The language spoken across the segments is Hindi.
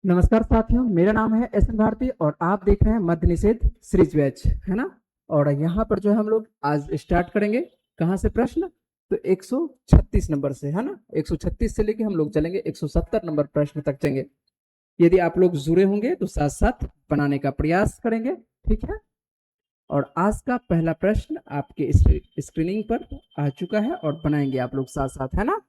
नमस्कार साथियों, मेरा नाम है एस एन भारती और आप देख रहे हैं मद्य निषेध सीरीज बैच, है ना। और यहाँ पर जो है हम लोग आज स्टार्ट करेंगे कहाँ से प्रश्न, तो 136 नंबर से, है ना। 136 से लेके हम लोग चलेंगे 170 नंबर प्रश्न तक चलेंगे। यदि आप लोग जुड़े होंगे तो साथ साथ बनाने का प्रयास करेंगे, ठीक है। और आज का पहला प्रश्न आपके स्क्रीनिंग पर आ चुका है और बनाएंगे आप लोग साथ साथ, है ना।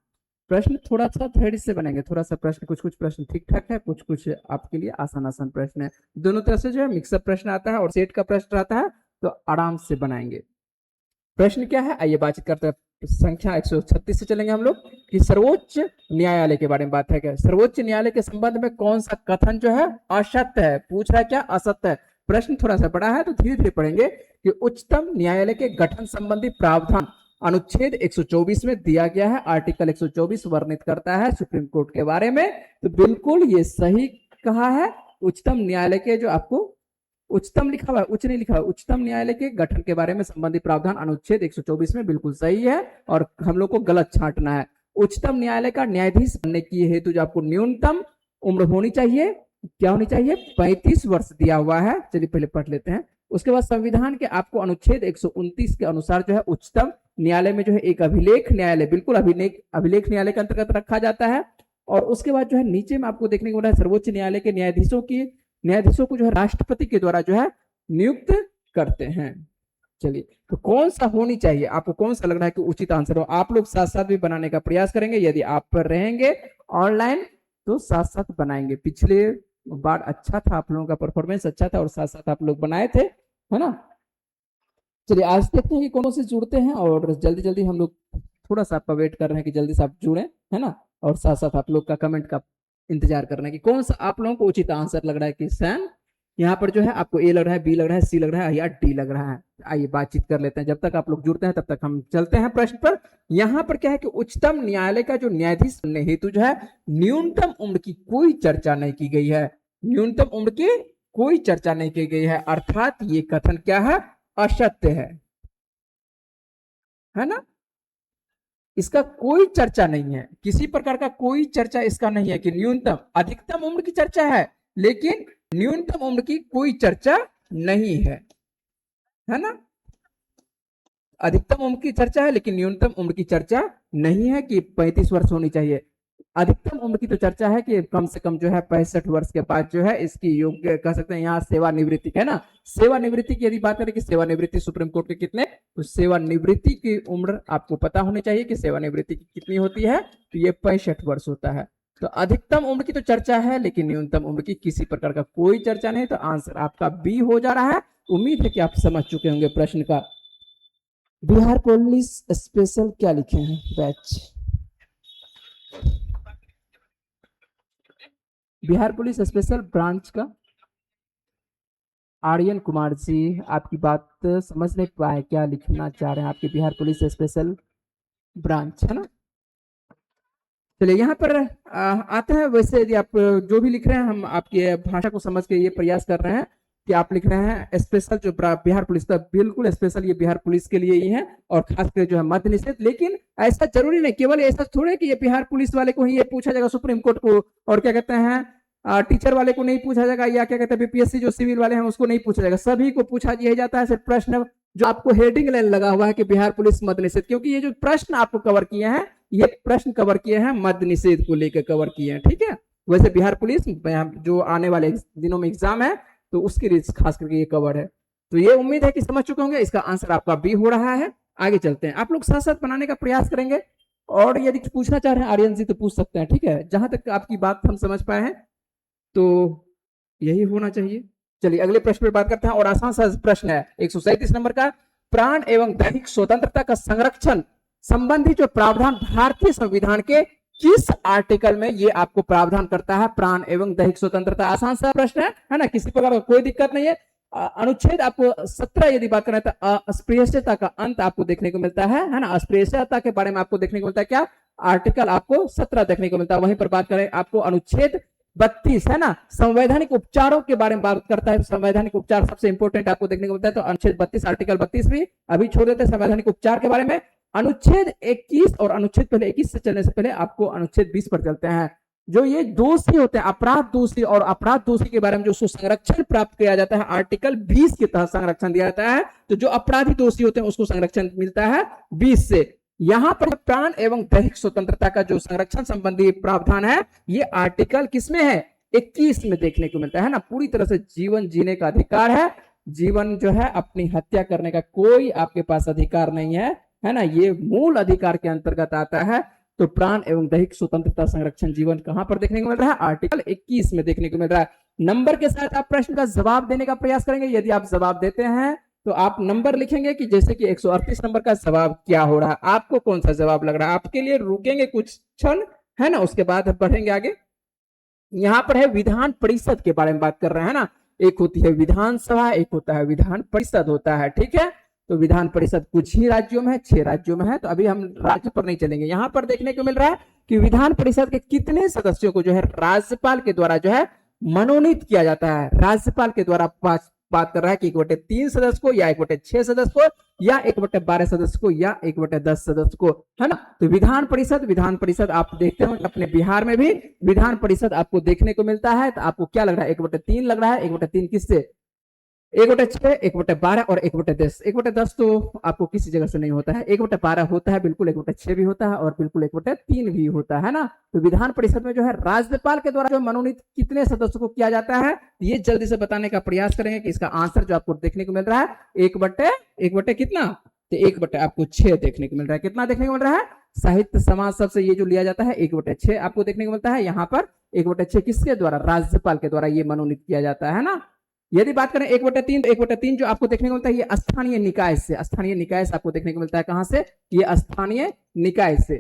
प्रश्न थोड़ा सा धैर्य से बनेंगे, थोड़ा सा प्रश्न, कुछ कुछ प्रश्न ठीक ठाक है, कुछ कुछ आपके लिए आसान आसान प्रश्न है। दोनों तरह से जो है मिक्सअप प्रश्न आता है और सेट का प्रश्न आता है, तो आराम से बनाएंगे। प्रश्न क्या है, आइए बातचीत करते हैं। संख्या 136 से चलेंगे हम लोग कि सर्वोच्च न्यायालय के बारे में बात है। क्या सर्वोच्च न्यायालय के संबंध में कौन सा कथन जो है असत्य है, पूछ रहा है क्या, असत्य है। प्रश्न थोड़ा सा बड़ा है तो धीरे धीरे पढ़ेंगे कि उच्चतम न्यायालय के गठन संबंधी प्रावधान अनुच्छेद 124 में दिया गया है। आर्टिकल 124 वर्णित करता है सुप्रीम कोर्ट के बारे में, तो बिल्कुल ये सही कहा है। उच्चतम न्यायालय के जो आपको उच्चतम लिखा हुआ है, उच्च नहीं लिखा हुआ, उच्चतम न्यायालय के गठन के बारे में संबंधित प्रावधान अनुच्छेद 124 में बिल्कुल सही है और हम लोग को गलत छांटना है। उच्चतम न्यायालय का न्यायाधीश बनने की हेतु जो आपको न्यूनतम उम्र होनी चाहिए, क्या होनी चाहिए, 35 वर्ष दिया हुआ है। चलिए पहले पढ़ लेते हैं। उसके बाद संविधान के आपको अनुच्छेद 129 के अनुसार जो है उच्चतम न्यायालय में जो है एक अभिलेख न्यायालय, बिल्कुल अभिलेख न्यायालय के अंतर्गत रखा जाता है। और उसके बाद जो है नीचे में आपको देखने को मिला है सर्वोच्च न्यायालय के न्यायाधीशों को जो है राष्ट्रपति के द्वारा जो है नियुक्त करते हैं। चलिए, तो कौन सा होनी चाहिए, आपको कौन सा लग रहा है कि उचित आंसर हो। आप लोग साथ साथ भी बनाने का प्रयास करेंगे। यदि आप पर रहेंगे ऑनलाइन तो साथ साथ बनाएंगे। पिछले बार अच्छा था, आप लोगों का परफॉर्मेंस अच्छा था और साथ साथ आप लोग बनाए थे, है ना। चलिए आज देखते हैं कि कौन से जुड़ते हैं और जल्दी जल्दी हम लोग थोड़ा सा आपका वेट कर रहे हैं कि जल्दी से आप जुड़े, है ना। और साथ साथ आप लोग का कमेंट का इंतजार कर रहे हैं कि कौन सा आप लोगों को उचित आंसर लग रहा है कि सैम यहाँ पर जो है आपको ए लग रहा है, बी लग रहा है, सी लग रहा है या डी लग रहा है। आइए बातचीत कर लेते हैं। जब तक आप लोग जुड़ते हैं तब तक हम चलते हैं प्रश्न पर। यहाँ पर क्या है कि उच्चतम न्यायालय का जो न्यायाधीश बनने हेतु जो है न्यूनतम उम्र की कोई चर्चा नहीं की गई है। न्यूनतम उम्र की कोई चर्चा नहीं की गई है, अर्थात ये कथन क्या है, असत्य है ना। इसका कोई चर्चा नहीं है, किसी प्रकार का कोई चर्चा इसका नहीं है कि न्यूनतम, अधिकतम उम्र की चर्चा है लेकिन न्यूनतम उम्र की कोई चर्चा नहीं है ना। अधिकतम उम्र की चर्चा है लेकिन न्यूनतम उम्र की चर्चा नहीं है कि 35 वर्ष होनी चाहिए। अधिकतम उम्र की तो चर्चा है कि कम से कम जो है 65 वर्ष के बाद जो है इसकी योग्य कह सकते हैं यहाँ सेवानिवृत्ति, है ना। सेवानिवृत्ति की यदि बात करें कि सेवानिवृत्ति सुप्रीम कोर्ट के कितने, तो सेवानिवृत्ति की उम्र आपको पता होनी चाहिए कि सेवानिवृत्ति की कितनी होती है, तो ये 65 वर्ष होता है। तो अधिकतम उम्र की तो चर्चा है लेकिन न्यूनतम उम्र की किसी प्रकार का कोई चर्चा नहीं, तो आंसर आपका बी हो जा रहा है। उम्मीद है कि आप समझ चुके होंगे प्रश्न का। बिहार पुलिस स्पेशल क्या लिखे हैं batch, Bihar police special branch का आर्यन कुमार जी, आपकी बात समझ नहीं पाए, क्या लिखना चाह रहे हैं आपके बिहार पुलिस स्पेशल ब्रांच, है ना। चलिए यहाँ पर आते हैं। वैसे यदि आप जो भी लिख रहे हैं हम आपकी भाषा को समझ के ये प्रयास कर रहे हैं कि आप लिख रहे हैं स्पेशल जो बिहार पुलिस का, बिल्कुल स्पेशल ये बिहार पुलिस के लिए ही है और खासकर जो है मद्य निषेध। लेकिन ऐसा जरूरी नहीं, केवल ऐसा थोड़े कि ये बिहार पुलिस वाले को ही ये पूछा जाएगा सुप्रीम कोर्ट को, और क्या कहते हैं टीचर वाले को नहीं पूछा जाएगा, या क्या कहते हैं बीपीएससी जो सिविल वाले हैं उसको नहीं पूछा जाएगा, सभी को पूछा यही जाता है। सिर्फ प्रश्न जो आपको हेडिंग लाइन लगा हुआ है कि बिहार पुलिस मद्य निषेध, क्योंकि ये जो प्रश्न आपको कवर किए हैं ये प्रश्न कवर किए हैं मद्य निषेध को लेकर कवर किए हैं, ठीक है। वैसे बिहार पुलिस जो आने वाले दिनों में एग्जाम है तो उसके लिए खास करके ये कवर है। तो ये उम्मीद है कि समझ चुके होंगे। इसका आंसर आपका बी हो रहा है। आगे चलते हैं, आप लोग साथ साथ बनाने का प्रयास करेंगे और यदि पूछना चाह रहे हैं आर्यन जी तो पूछ सकते हैं, ठीक है। जहां तक आपकी बात हम समझ पाए हैं तो यही होना चाहिए। चलिए अगले प्रश्न पर बात करते हैं और आसान सा प्रश्न है 137 नंबर का। प्राण एवं दैहिक स्वतंत्रता का संरक्षण संबंधी जो प्रावधान भारतीय संविधान के किस आर्टिकल में ये आपको प्रावधान करता है, प्राण एवं दैहिक स्वतंत्रता। आसान सा प्रश्न है ना, किसी प्रकार का कोई दिक्कत नहीं है। अनुच्छेद आपको 17 यदि बात करें तो अस्पृश्यता का अंत आपको देखने को मिलता है ना। अस्पृश्यता के बारे में आपको देखने को मिलता है क्या, आर्टिकल आपको 17 देखने को मिलता है। वहीं पर बात करें आपको अनुच्छेद 32 है ना, संवैधानिक उपचारों के बारे में बात करता है। संवैधानिक उपचार सबसे इंपॉर्टेंट आपको देखने को मिलता है, तो अनुच्छेद 32 आर्टिकल 32 भी अभी छोड़ देते हैं संवैधानिक उपचार के बारे में। अनुच्छेद 21 और अनुच्छेद पहले 21 से चलने से पहले आपको अनुच्छेद 20 पर चलते हैं। जो ये दोषी होते हैं, अपराध दोषी और अपराध दोषी के बारे में जो संरक्षण प्राप्त किया जाता है, आर्टिकल 20 के तहत संरक्षण दिया जाता है। तो जो अपराधी दोषी होते हैं उसको संरक्षण मिलता है 20 से। यहां पर प्राण एवं दैहिक स्वतंत्रता का जो संरक्षण संबंधी प्रावधान है, ये आर्टिकल किसमें है, 21 में देखने को मिलता है ना। पूरी तरह से जीवन जीने का अधिकार है, जीवन जो है अपनी हत्या करने का कोई आपके पास अधिकार नहीं है ना, ये मूल अधिकार के अंतर्गत आता है। तो प्राण एवं दैहिक स्वतंत्रता संरक्षण जीवन कहां पर देखने को मिल रहा है, आर्टिकल 21 में देखने को मिल रहा है। नंबर के साथ आप प्रश्न का जवाब देने का प्रयास करेंगे। यदि आप जवाब देते हैं तो आप नंबर लिखेंगे कि जैसे कि 138 नंबर का जवाब क्या हो रहा है, आपको कौन सा जवाब लग रहा है। आपके लिए रुकेंगे कुछ क्षण है ना, उसके बाद बढ़ेंगे आगे। यहां पर है विधान परिषद के बारे में बात कर रहे हैं ना, एक होती है विधानसभा, एक होता है विधान परिषद होता है, ठीक है। तो विधान परिषद कुछ ही राज्यों में है, 6 राज्यों में है, तो अभी हम राज्य पर नहीं चलेंगे। यहां पर देखने को मिल रहा है कि विधान परिषद के कितने सदस्यों को जो है राज्यपाल के द्वारा जो है मनोनीत किया जाता है। राज्यपाल के द्वारा बात कर रहा है कि 1/3 सदस्य को या 1/6 सदस्य को या 1/12 सदस्य को या 1/10 सदस्य को, है ना। तो विधान परिषद आप देखते हो अपने बिहार में भी विधान परिषद आपको देखने को मिलता है। तो आपको क्या लग रहा है, 1/3 लग रहा है। 1/3 किससे, 1/6, 1/12 और 1/10। 1/10 तो आपको किसी जगह से नहीं होता है, 1/12 होता है बिल्कुल, 1/6 भी होता है और बिल्कुल 1/3 भी होता है ना। तो विधान परिषद में जो है राज्यपाल के द्वारा जो मनोनीत कितने सदस्यों को किया जाता है, ये जल्दी से बताने का प्रयास करेंगे कि इसका आंसर जो आपको देखने को मिल रहा है 1/1 कितना, तो 1/ आपको 6 देखने को मिल रहा है। कितना देखने को मिल रहा है, साहित्य समाज सबसे ये जो लिया जाता है 1/6 आपको देखने को मिलता है। यहाँ पर 1/6 किसके द्वारा, राज्यपाल के द्वारा ये मनोनीत किया जाता है ना। यदि बात करें 1/3, तो 1/3 जो आपको देखने को मिलता है ये स्थानीय निकाय से, स्थानीय निकाय से आपको देखने को मिलता है। कहां से, ये स्थानीय निकाय से।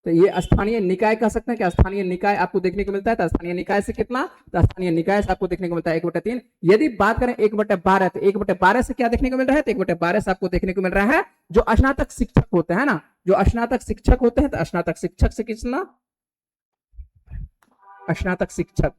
तो ये स्थानीय निकाय कह सकते हैं कि स्थानीय निकाय आपको देखने को मिलता है। तो स्थानीय निकाय से कितना, तो स्थानीय निकाय से आपको देखने को मिलता है 1/3। यदि बात करें 1/12, तो 1/12 से क्या देखने को मिल रहा है, तो 1/12 से आपको देखने को मिल रहा है जो स्नातक शिक्षक होते हैं ना, जो स्नातक शिक्षक होते हैं, तो स्नातक शिक्षक से कितना, स्नातक शिक्षक,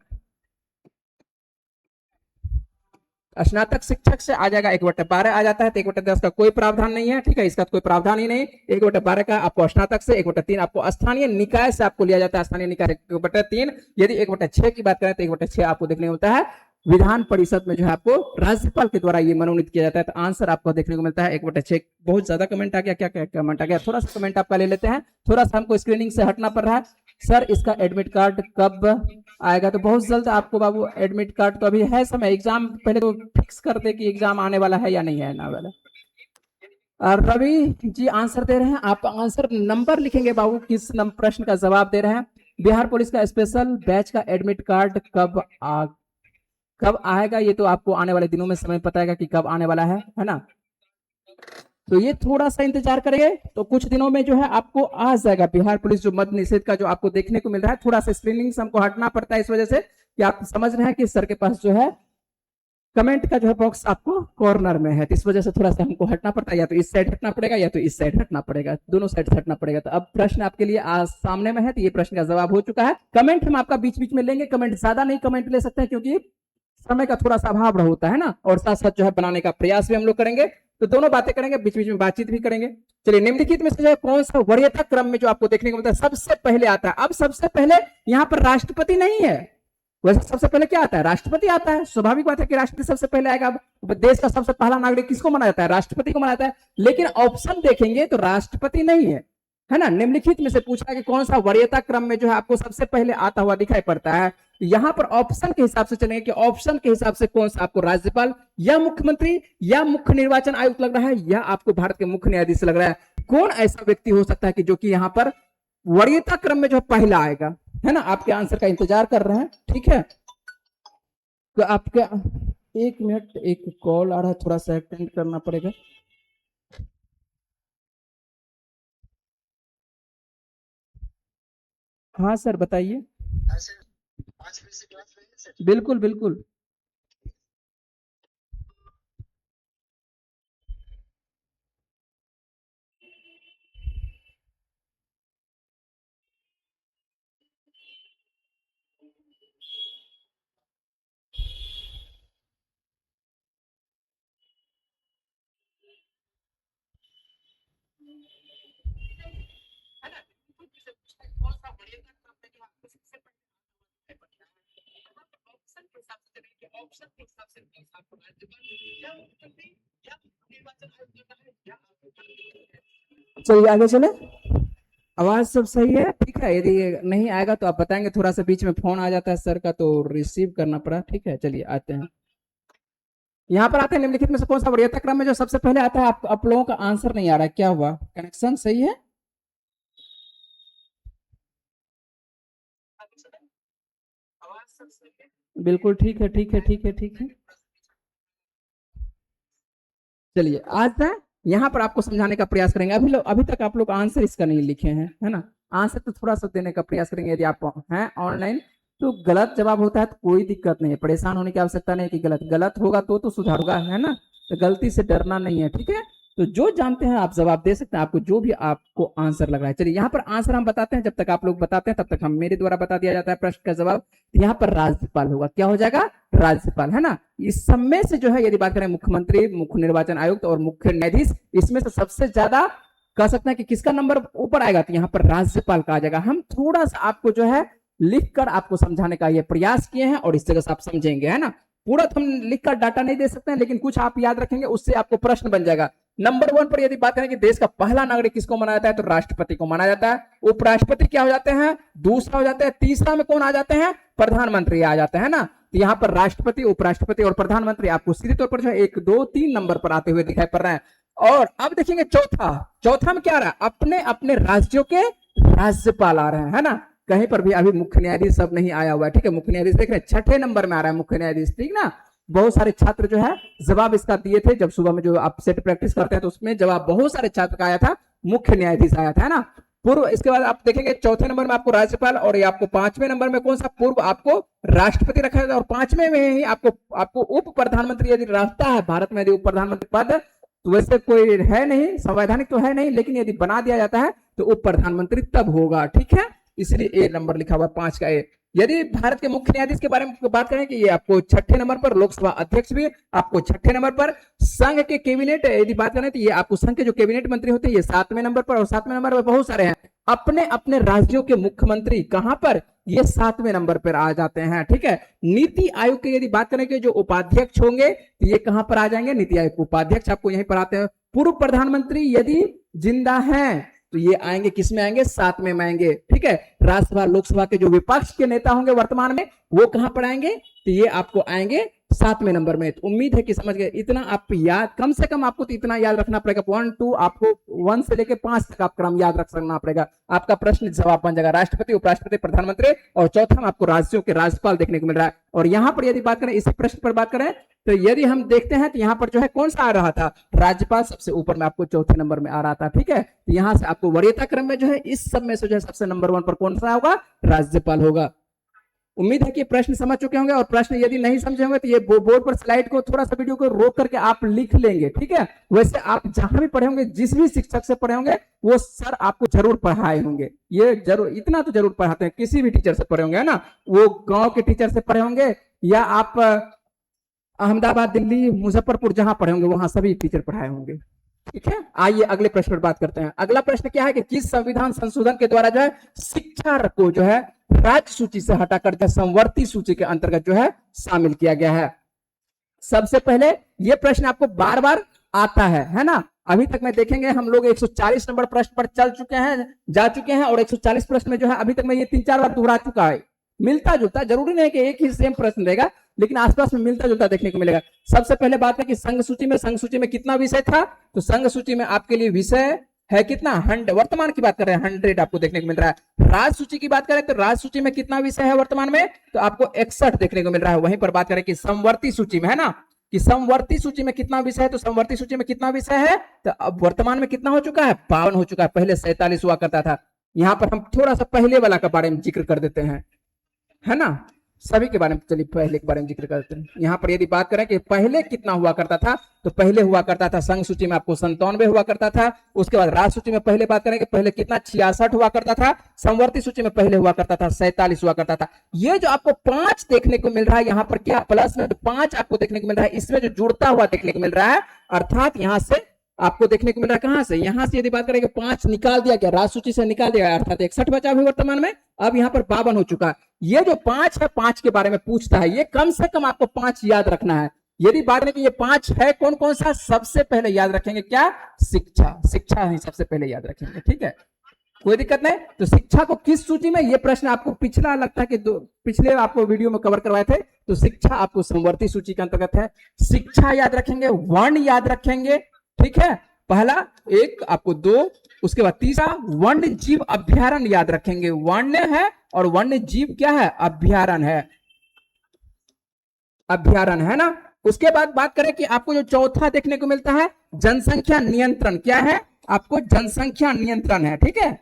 स्नातक शिक्षक से आ जाएगा 1/12 आ जाता है। तो 1/10 का कोई प्रावधान नहीं है, ठीक है, इसका कोई प्रावधान ही नहीं। 1/12 का आपको स्नातक से, 1/3 आपको स्थानीय निकाय से आपको लिया जाता है, स्थानीय निकाय 1/3। यदि 1/6 की बात करें तो 1/6 आपको देखने को मिलता है विधान परिषद में जो है आपको राज्यपाल के द्वारा ये मनोनीत किया जाता है। तो आंसर आपको देखने को मिलता है 1/6। बहुत ज्यादा कमेंट आ गया, क्या क्या कमेंट आ गया, थोड़ा सा कमेंट आपका ले लेते हैं। थोड़ा सा हमको स्क्रीनिंग से हटना पड़ रहा है। सर इसका एडमिट कार्ड कब आएगा, तो बहुत जल्द आपको बाबू एडमिट कार्ड, तो अभी है समय, एग्जाम पहले तो फिक्स कर दे कि एग्जाम आने वाला है या नहीं है ना वाला। और रवि जी आंसर दे रहे हैं, आप आंसर नंबर लिखेंगे बाबू, किस प्रश्न का जवाब दे रहे हैं। बिहार पुलिस का स्पेशल बैच का एडमिट कार्ड कब आएगा, ये तो आपको आने वाले दिनों में समय पता है कि कब आने वाला है ना। तो ये थोड़ा सा इंतजार करेंगे, तो कुछ दिनों में जो है आपको आ जाएगा बिहार पुलिस जो मद्य निषेध का जो आपको देखने को मिल रहा है। थोड़ा सा स्क्रीनिंग से हमको हटना पड़ता है इस वजह से कि आप समझ रहे हैं कि सर के पास जो है कमेंट का जो है बॉक्स आपको कॉर्नर में है, तो इस वजह से थोड़ा सा हमको हटना पड़ता है, या तो इस साइड हटना पड़ेगा या तो इस साइड हटना पड़ेगा, दोनों साइड से हटना पड़ेगा। तो अब प्रश्न आपके लिए आज सामने में है, तो ये प्रश्न का जवाब हो चुका है। कमेंट हम आपका बीच बीच में लेंगे, कमेंट ज्यादा नहीं कमेंट ले सकते हैं क्योंकि समय का थोड़ा सा अभाव होता है ना, और साथ साथ जो है बनाने का प्रयास भी हम लोग करेंगे। तो दोनों बातें करेंगे, बीच बीच में बातचीत भी करेंगे। चलिए, निम्नलिखित में से जो है कौन सा वरीयता क्रम में जो आपको देखने को मिलता है सबसे पहले आता है। अब सबसे पहले यहाँ पर राष्ट्रपति नहीं है, वैसे सबसे पहले क्या आता है, राष्ट्रपति आता है। स्वाभाविक बात है कि राष्ट्रपति सबसे पहले आएगा। देश का सबसे पहला नागरिक किसको माना जाता है, राष्ट्रपति को माना जाता है। लेकिन ऑप्शन देखेंगे तो राष्ट्रपति नहीं है ना। निम्नलिखित में से पूछा है कि कौन सा वरीयता क्रम में जो है आपको सबसे पहले आता हुआ दिखाई पड़ता है। यहां पर ऑप्शन के हिसाब से चलेंगे कि ऑप्शन के हिसाब से कौन सा आपको राज्यपाल या मुख्यमंत्री या मुख्य निर्वाचन आयुक्त लग रहा है, या आपको भारत के मुख्य न्यायाधीश लग रहा है। कौन ऐसा व्यक्ति हो सकता है कि जो कि यहाँ पर वरीयता क्रम में जो पहला आएगा, है ना। आपके आंसर का इंतजार कर रहे हैं, ठीक है। तो आपका 1 मिनट, एक कॉल आ रहा है, थोड़ा सा अटेंड करना पड़ेगा। हाँ सर बताइए। बिल्कुल बिल्कुल। चलिए आगे चले। आवाज सब सही है? ठीक है, यदि नहीं आएगा तो आप बताएंगे, थोड़ा सा बीच में फोन आ जाता है सर का तो रिसीव करना पड़ा। ठीक है, चलिए आते हैं। यहाँ पर आते हैं, निम्नलिखित में से कौन सा वरीयता क्रम में जो सबसे पहले आता है? आप लोगों का आंसर नहीं आ रहा है, क्या हुआ? कनेक्शन सही है? बिल्कुल ठीक है, ठीक है, ठीक है, ठीक है। चलिए आज ना यहाँ पर आपको समझाने का प्रयास करेंगे। अभी तक आप लोग आंसर इसका नहीं लिखे हैं, है ना? आंसर तो थोड़ा सा देने का प्रयास करेंगे। यदि आप हैं ऑनलाइन तो गलत जवाब होता है तो कोई दिक्कत नहीं है, परेशान होने की आवश्यकता नहीं कि गलत गलत होगा तो सुधार होगा, है ना? तो गलती से डरना नहीं है, ठीक है? तो जो जानते हैं आप जवाब दे सकते हैं, आपको जो भी आपको आंसर लग रहा है। चलिए यहाँ पर आंसर हम बताते हैं, जब तक आप लोग बताते हैं तब तक हम मेरे द्वारा बता दिया जाता है प्रश्न का जवाब। यहाँ पर राज्यपाल होगा, क्या हो जाएगा? राज्यपाल, है ना? इस सब में से जो है यदि बात करें मुख्यमंत्री, मुख्य निर्वाचन आयुक्त और मुख्य न्यायाधीश, इसमें से सबसे ज्यादा कह सकते हैं कि किसका नंबर ऊपर आएगा, तो यहाँ पर राज्यपाल का आ जाएगा। हम थोड़ा सा आपको जो है लिखकर आपको समझाने का ये प्रयास किए हैं और इस जगह से आप समझेंगे, है ना? पूरा तो हम लिखकर डाटा नहीं दे सकते हैं, लेकिन कुछ आप याद रखेंगे, उससे आपको प्रश्न बन जाएगा। नंबर 1 पर यदि बात करें कि देश का पहला नागरिक किसको माना जाता है, तो राष्ट्रपति को माना जाता है। उपराष्ट्रपति क्या हो जाते हैं? दूसरा हो जाता है। तीसरा में कौन आ जाते हैं? प्रधानमंत्री आ जाते हैं ना। तो यहाँ पर राष्ट्रपति, उपराष्ट्रपति और प्रधानमंत्री आपको सीधे तौर पर जो है 1 2 3 नंबर पर आते हुए दिखाई पड़ रहे हैं। और अब देखेंगे चौथा में क्या आ रहा है? अपने अपने राज्यों के राज्यपाल आ रहे हैं, है ना? कहीं पर भी अभी मुख्य न्यायाधीश सब नहीं आया हुआ है, ठीक है? मुख्य न्यायाधीश देख रहे हैं, 6ठे नंबर में आ रहा है मुख्य न्यायाधीश, ठीक ना? बहुत सारे छात्र जो है जवाब इसका दिए थे, जब सुबह में जो आप सेट प्रैक्टिस करते हैं तो उसमें जवाब बहुत सारे छात्र का आया था, मुख्य न्यायाधीश आया था, है ना? पूर्व, इसके बाद आप देखेंगे चौथे नंबर में आपको राज्यपाल, और ये आपको 5वें नंबर में कौन सा? पूर्व आपको राष्ट्रपति रखा जाता है। और 5वें में ही आपको उप प्रधानमंत्री यदि रहता है भारत में, यदि उप प्रधानमंत्री पद, तो वैसे कोई है नहीं, संवैधानिक तो है नहीं, लेकिन यदि बना दिया जाता है तो उप प्रधानमंत्री तब होगा, ठीक है? इसलिए ए नंबर लिखा हुआ 5 का ए। यदि भारत के मुख्य न्यायाधीश के बारे में बात करें कि ये आपको 6ठे नंबर पर, लोकसभा अध्यक्ष भी आपको 6ठे नंबर पर, संघ के कैबिनेट यदि बात करें तो ये आपको संघ के जो कैबिनेट मंत्री होते हैं ये 7वें नंबर पर, और 7वें नंबर पर बहुत सारे हैं अपने अपने राज्यों के मुख्यमंत्री, कहां पर? ये 7वें नंबर पर आ जाते हैं, ठीक है? नीति आयोग की यदि बात करें कि जो उपाध्यक्ष होंगे तो ये कहां पर आ जाएंगे? नीति आयोग उपाध्यक्ष आपको यहीं पर आते हैं। पूर्व प्रधानमंत्री यदि जिंदा हैं तो ये आएंगे, किस में आएंगे? 7वें में आएंगे, ठीक है? राज्यसभा लोकसभा के जो विपक्ष के नेता होंगे वर्तमान में वो कहां पर आएंगे? तो ये आपको आएंगे 7वें नंबर में। तो उम्मीद है कि समझ गए। इतना आप याद, कम से कम आपको तो इतना याद रखना पड़ेगा, 1 2 आपको 1 से लेके 5 तक आप क्रम याद रख सकना पड़ेगा। आपका प्रश्न जवाब बन जाएगा राष्ट्रपति, उपराष्ट्रपति, प्रधानमंत्री, और चौथा में आपको राज्यों के राज्यपाल देखने को मिल रहा है। और यहाँ पर यदि बात करें, इसी प्रश्न पर बात करें तो यदि हम देखते हैं तो यहाँ पर जो है कौन सा आ रहा था? राज्यपाल सबसे ऊपर में आपको चौथे नंबर में आ रहा था, ठीक है? तो यहाँ से आपको वरीयता क्रम में जो है इस सब में से जो है सबसे नंबर 1 पर कौन सा होगा? राज्यपाल होगा। उम्मीद है कि प्रश्न समझ चुके होंगे, और प्रश्न यदि नहीं समझे होंगे तो ये बोर्ड पर स्लाइड को थोड़ा सा वीडियो को रोक करके आप लिख लेंगे, ठीक है? वैसे आप जहां भी पढ़े होंगे, जिस भी शिक्षक से पढ़े होंगे, वो सर आपको जरूर पढ़ाए होंगे, ये जरूर, इतना तो जरूर पढ़ाते हैं, किसी भी टीचर से पढ़े होंगे, है ना? वो गांव के टीचर से पढ़े होंगे या आप अहमदाबाद, दिल्ली, मुजफ्फरपुर जहां पढ़े होंगे वहां सभी टीचर पढ़ाए होंगे, ठीक है? आइए अगले प्रश्न पर बात करते हैं। अगला प्रश्न क्या है कि किस संविधान संशोधन के द्वारा जो है शिक्षा को जो है राज्य सूची से हटाकर जो संवर्ती सूची के अंतर्गत जो है शामिल किया गया है? सबसे पहले ये प्रश्न आपको बार बार आता है ना? अभी तक में देखेंगे हम लोग 140 नंबर प्रश्न पर जा चुके हैं, और 140 प्रश्न में जो है अभी तक में ये 3-4 बार दोहरा चुका है। मिलता जुलता, जरूरी नहीं कि एक ही सेम प्रश्न रहेगा, लेकिन आसपास में मिलता जुलता देखने को मिलेगा। सबसे पहले बात है कि संघ सूची में कितना विषय था? तो संघ सूची में आपके लिए विषय है कितना? 100। वर्तमान की बात कर रहे हैं, 100 आपको देखने को मिल रहा है। राज्य सूची की बात करें तो राज्य सूची में कितना विषय है वर्तमान में? तो आपको 61 देखने को मिल रहा है। वहीं पर बात करें कि समवर्ती सूची में, है ना, कि समवर्ती सूची में कितना विषय है? तो समवर्ती सूची में कितना विषय है? तो अब वर्तमान में कितना हो चुका है? 52 हो चुका है। पहले 47 हुआ करता था। यहाँ पर हम थोड़ा सा पहले वाला के बारे में जिक्र कर देते हैं, है ना? सभी के बारे में, चलिए पहले के बारे में जिक्र करते हैं। यहाँ पर यदि बात करें कि पहले कितना हुआ करता था, तो पहले हुआ करता था संघ सूची में आपको 97 हुआ करता था। उसके बाद राज्य सूची में पहले बात करें कि पहले कितना? 66 हुआ करता था। समवर्ती सूची में पहले हुआ करता था 47 हुआ करता था। ये जो आपको 5 देखने को मिल रहा है यहाँ पर, क्या प्लस में 5 आपको देखने को मिल रहा है, इसमें जो जुड़ता हुआ देखने को मिल रहा है, अर्थात यहाँ से आपको देखने को मिल रहा है कहां से, यहां से यदि बात करेंगे 5 निकाल दिया गया, राज सूची से निकाल दिया गया, अर्थात 61 बचा अभी वर्तमान में, अब यहाँ पर 52 हो चुका है। ये जो 5 है, 5 के बारे में पूछता है, ये कम से कम आपको 5 याद रखना है। यदि बात करें कि ये 5 है कौन कौन सा, सबसे पहले याद रखेंगे क्या, शिक्षा, शिक्षा ही सबसे पहले याद रखेंगे, ठीक है, कोई दिक्कत नहीं। तो शिक्षा को किस सूची में, ये प्रश्न आपको पिछला लगता है कि पिछले आपको वीडियो में कवर करवाए थे, तो शिक्षा आपको समवर्ती सूची के अंतर्गत है। शिक्षा याद रखेंगे, वर्ण याद रखेंगे, ठीक है, पहला एक आपको 2, उसके बाद तीसरा वन्य जीव अभ्यारण्य याद रखेंगे, वन्य है और वन्य जीव क्या है, अभ्यारण्य है, अभ्यारण्य है ना। उसके बाद बात करें कि आपको जो चौथा देखने को मिलता है जनसंख्या नियंत्रण, क्या है, आपको जनसंख्या नियंत्रण है, ठीक है,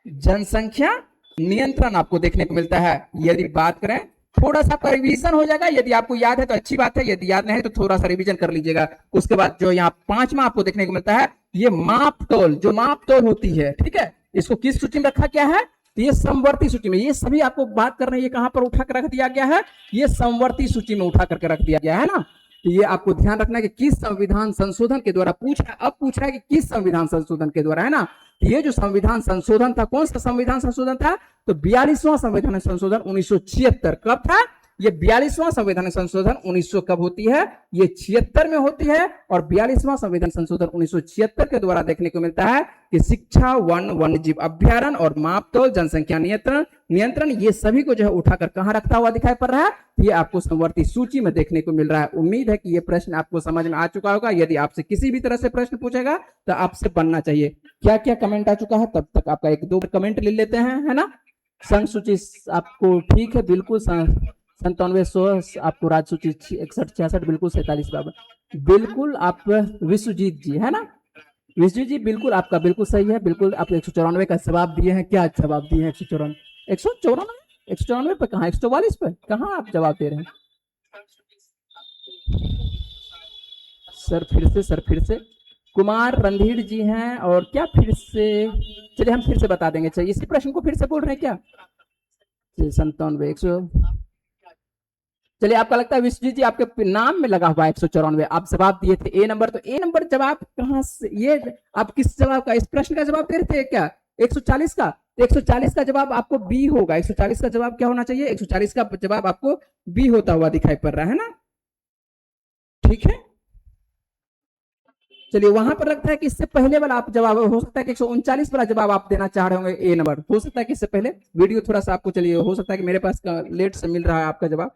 जनसंख्या नियंत्रण आपको देखने को मिलता है। यदि बात करें थोड़ा सा रिवीजन हो जाएगा, यदि आपको याद है तो अच्छी बात है, यदि याद नहीं है तो थोड़ा सा रिवीजन कर लीजिएगा। उसके बाद जो यहाँ 5वां आपको देखने को मिलता है, ये मापतोल, जो मापतोल होती है, ठीक है, इसको किस सूची में रखा क्या है, तो ये समवर्ती सूची में। ये सभी आपको बात कर रहे हैं, ये कहां पर उठा कर रख दिया गया है, ये समवर्ती सूची में उठा करके रख दिया गया है ना। तो ये आपको ध्यान रखना है कि किस संविधान संशोधन के द्वारा पूछ रहा है, अब पूछ रहा है कि किस संविधान संशोधन के द्वारा, है ना। ये जो संविधान संशोधन था, कौन सा संविधान संशोधन था, तो 42वां संविधान संशोधन 1976, कब था, ये 42वां संविधान संशोधन 1900 कब होती है, ये 76 में होती है, और 42वां संविधान संशोधन 1976 के द्वारा देखने को मिलता है कि शिक्षा, वन, वन्य जीव अभ्यारण्य और मापतोल, जनसंख्या नियंत्रण नियंत्रण, ये सभी को जो है उठाकर कहां रखता हुआ दिखाई पड़ रहा है, ये आपको समवर्ती सूची में देखने को मिल रहा है। उम्मीद है कि ये प्रश्न आपको समझ में आ चुका होगा। यदि आपसे किसी भी तरह से प्रश्न पूछेगा तो आपसे बनना चाहिए। क्या क्या कमेंट आ चुका है, तब तक आपका 1-2 कमेंट ले लेते हैं, है ना। संघ सूची आपको ठीक है, बिल्कुल 97-100 आपको राज्य सूची 61-66 बिल्कुल 47-52 बिल्कुल आप विश्वजीत जी, है ना, विश्वजीत जी बिल्कुल आपका बिल्कुल सही है, बिल्कुल आप 194 का जवाब दिए हैं। क्या जवाब दिए हैं, 194 पे कहा, 144 पे कहा आप जवाब दे रहे हैं, सर फिर से कुमार रणधीर जी हैं, और क्या फिर से, चलिए हम फिर से बता देंगे, चलिए इसी प्रश्न को फिर से बोल रहे हैं क्या, 97 100, चलिए आपका लगता है विश्वजीत जी आपके नाम में लगा हुआ है 194, आप जवाब दिए थे ए नंबर, तो ए नंबर जवाब कहां से, ये आप किस जवाब का, इस प्रश्न का जवाब दे रहे थे क्या, 140 का, 140 का जवाब आपको बी होगा। 140 का जवाब क्या होना चाहिए, 140 का जवाब आपको बी होता हुआ दिखाई पड़ रहा है ना, ठीक है। चलिए वहां पर लगता है कि इससे पहले वाला आप जवाब, हो सकता है कि 139 वाला जवाब आप देना चाह रहे होंगे ए नंबर, हो सकता है कि इससे पहले वीडियो थोड़ा सा आपको, चलिए हो सकता है कि मेरे पास लेट से मिल रहा है आपका जवाब,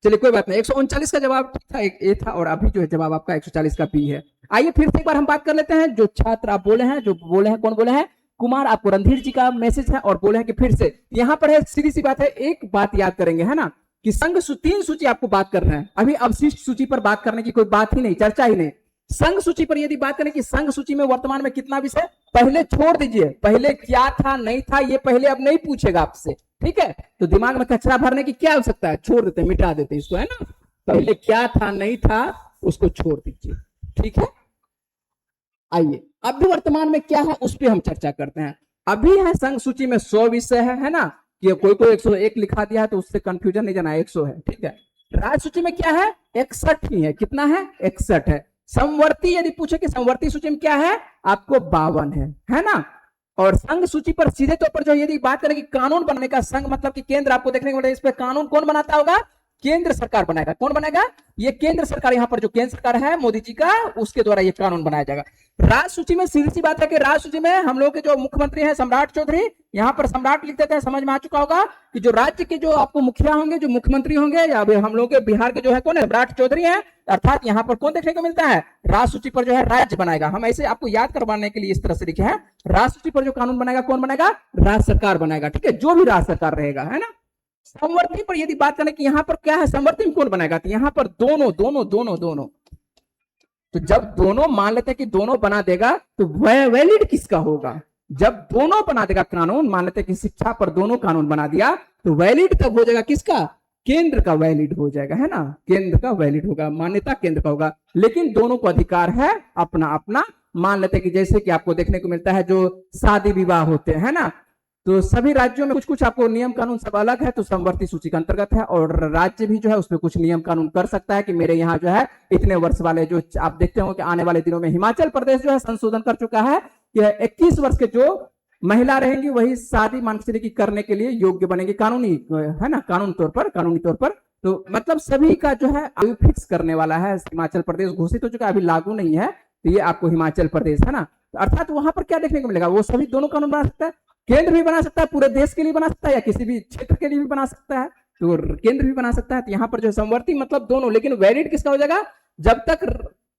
चलिए कोई बात नहीं, 139 का जवाब था, एक ए था, और अभी जो है जवाब आपका 140 का बी है। आइए फिर से एक बार हम बात कर लेते हैं, जो छात्र आप बोले हैं, जो बोले हैं, कौन बोले हैं, कुमार, आपको रणधीर जी का मैसेज है और बोले हैं कि फिर से यहाँ पर है, सीधी सी बात है, एक बात याद करेंगे, है ना, कि संघ 3 सूची आपको बात कर रहे हैं, अभी अवशिष्ट सूची पर बात करने की कोई बात ही नहीं, चर्चा ही नहीं। संघ सूची पर यदि बात करें कि संघ सूची में वर्तमान में कितना विषय, पहले छोड़ दीजिए, पहले क्या था नहीं था ये पहले अब नहीं पूछेगा आपसे, ठीक है, तो दिमाग में कचरा भरने की क्या आवश्यकता है, छोड़ देते हैं, मिटा देते हैं इसको, है ना, पहले क्या था नहीं था उसको छोड़ दीजिए, ठीक है। आइए अभी वर्तमान में क्या है उस पर हम चर्चा करते हैं। अभी है संघ सूची में 100 विषय है ना, कि कोई 101 लिखा दिया है तो उससे कंफ्यूजन नहीं जाना, 100 है, ठीक है। राज्य सूची में क्या है, 61 ही है, कितना है, 61 है। समवर्ती यदि पूछे कि समवर्ती सूची में क्या है, आपको 52 है ना। और संघ सूची पर सीधे तौर पर जो यदि बात करें कि कानून बनने का, संघ मतलब कि केंद्र आपको देखने को मिलेगा, इस पर कानून कौन बनाता होगा, केंद्र सरकार बनाएगा, कौन बनाएगा, ये केंद्र सरकार, यहाँ पर जो केंद्र सरकार है मोदी जी का, उसके द्वारा ये कानून बनाया जाएगा। राज्य सूची में सीधी सी बात है कि राज्य सूची में हम लोग के जो मुख्यमंत्री हैं सम्राट चौधरी, यहाँ पर सम्राट लिख देते हैं, समझ में आ चुका होगा कि जो राज्य के जो आपको मुखिया होंगे, जो मुख्यमंत्री होंगे, या हम लोग के बिहार के जो है कौन है, सम्राट चौधरी है, अर्थात यहाँ पर कौन देखने को मिलता है, राज्य सूची पर जो है राज्य बनाएगा। हम ऐसे आपको याद करवाने के लिए इस तरह से लिखे हैं, राज्य सूची पर जो कानून बनाएगा कौन बनाएगा, राज्य सरकार बनाएगा, ठीक है, जो भी राज्य सरकार रहेगा, है ना। समवर्ती पर यदि बात करें कि यहाँ पर क्या है, समवर्ती में कौन बनाएगा, तो यहाँ पर दोनों दोनों दोनों दोनों, तो जब दोनों मान लेते हैं कि दोनों बना देगा तो वैलिड किसका होगा, जब दोनों बना देगा कानून, मान लेते हैं कि शिक्षा पर दोनों कानून बना दिया तो वैलिड कब हो जाएगा, किसका, केंद्र का वैलिड हो जाएगा, है ना, केंद्र का वैलिड होगा, मान्यता केंद्र का होगा। लेकिन दोनों को अधिकार है अपना अपना, मान लेते हैं कि जैसे कि आपको देखने को मिलता है जो शादी विवाह होते हैं ना, तो सभी राज्यों में कुछ कुछ आपको नियम कानून सब अलग है, तो समवर्ती सूची के अंतर्गत है। और राज्य भी जो है उसमें कुछ नियम कानून कर सकता है कि मेरे यहाँ जो है इतने वर्ष वाले, जो आप देखते हो कि आने वाले दिनों में हिमाचल प्रदेश जो है संशोधन कर चुका है कि 21 वर्ष के जो महिला रहेंगी वही शादी मान के की करने के लिए योग्य बनेगी, कानूनी है ना, कानूनी तौर पर। तो मतलब सभी का जो है आयु फिक्स करने वाला है हिमाचल प्रदेश, घोषित हो चुका है, अभी लागू नहीं है। तो ये आपको हिमाचल प्रदेश है ना, तो अर्थात वहां पर क्या देखने को मिलेगा, वो सभी दोनों कानून बना सकता है, केंद्र भी बना सकता है, पूरे देश के लिए बना सकता है या किसी भी क्षेत्र के लिए भी बना सकता है, तो केंद्र भी बना सकता है। तो यहाँ पर जो समवर्ती मतलब दोनों, लेकिन वैलिड किसका हो जाएगा, जब तक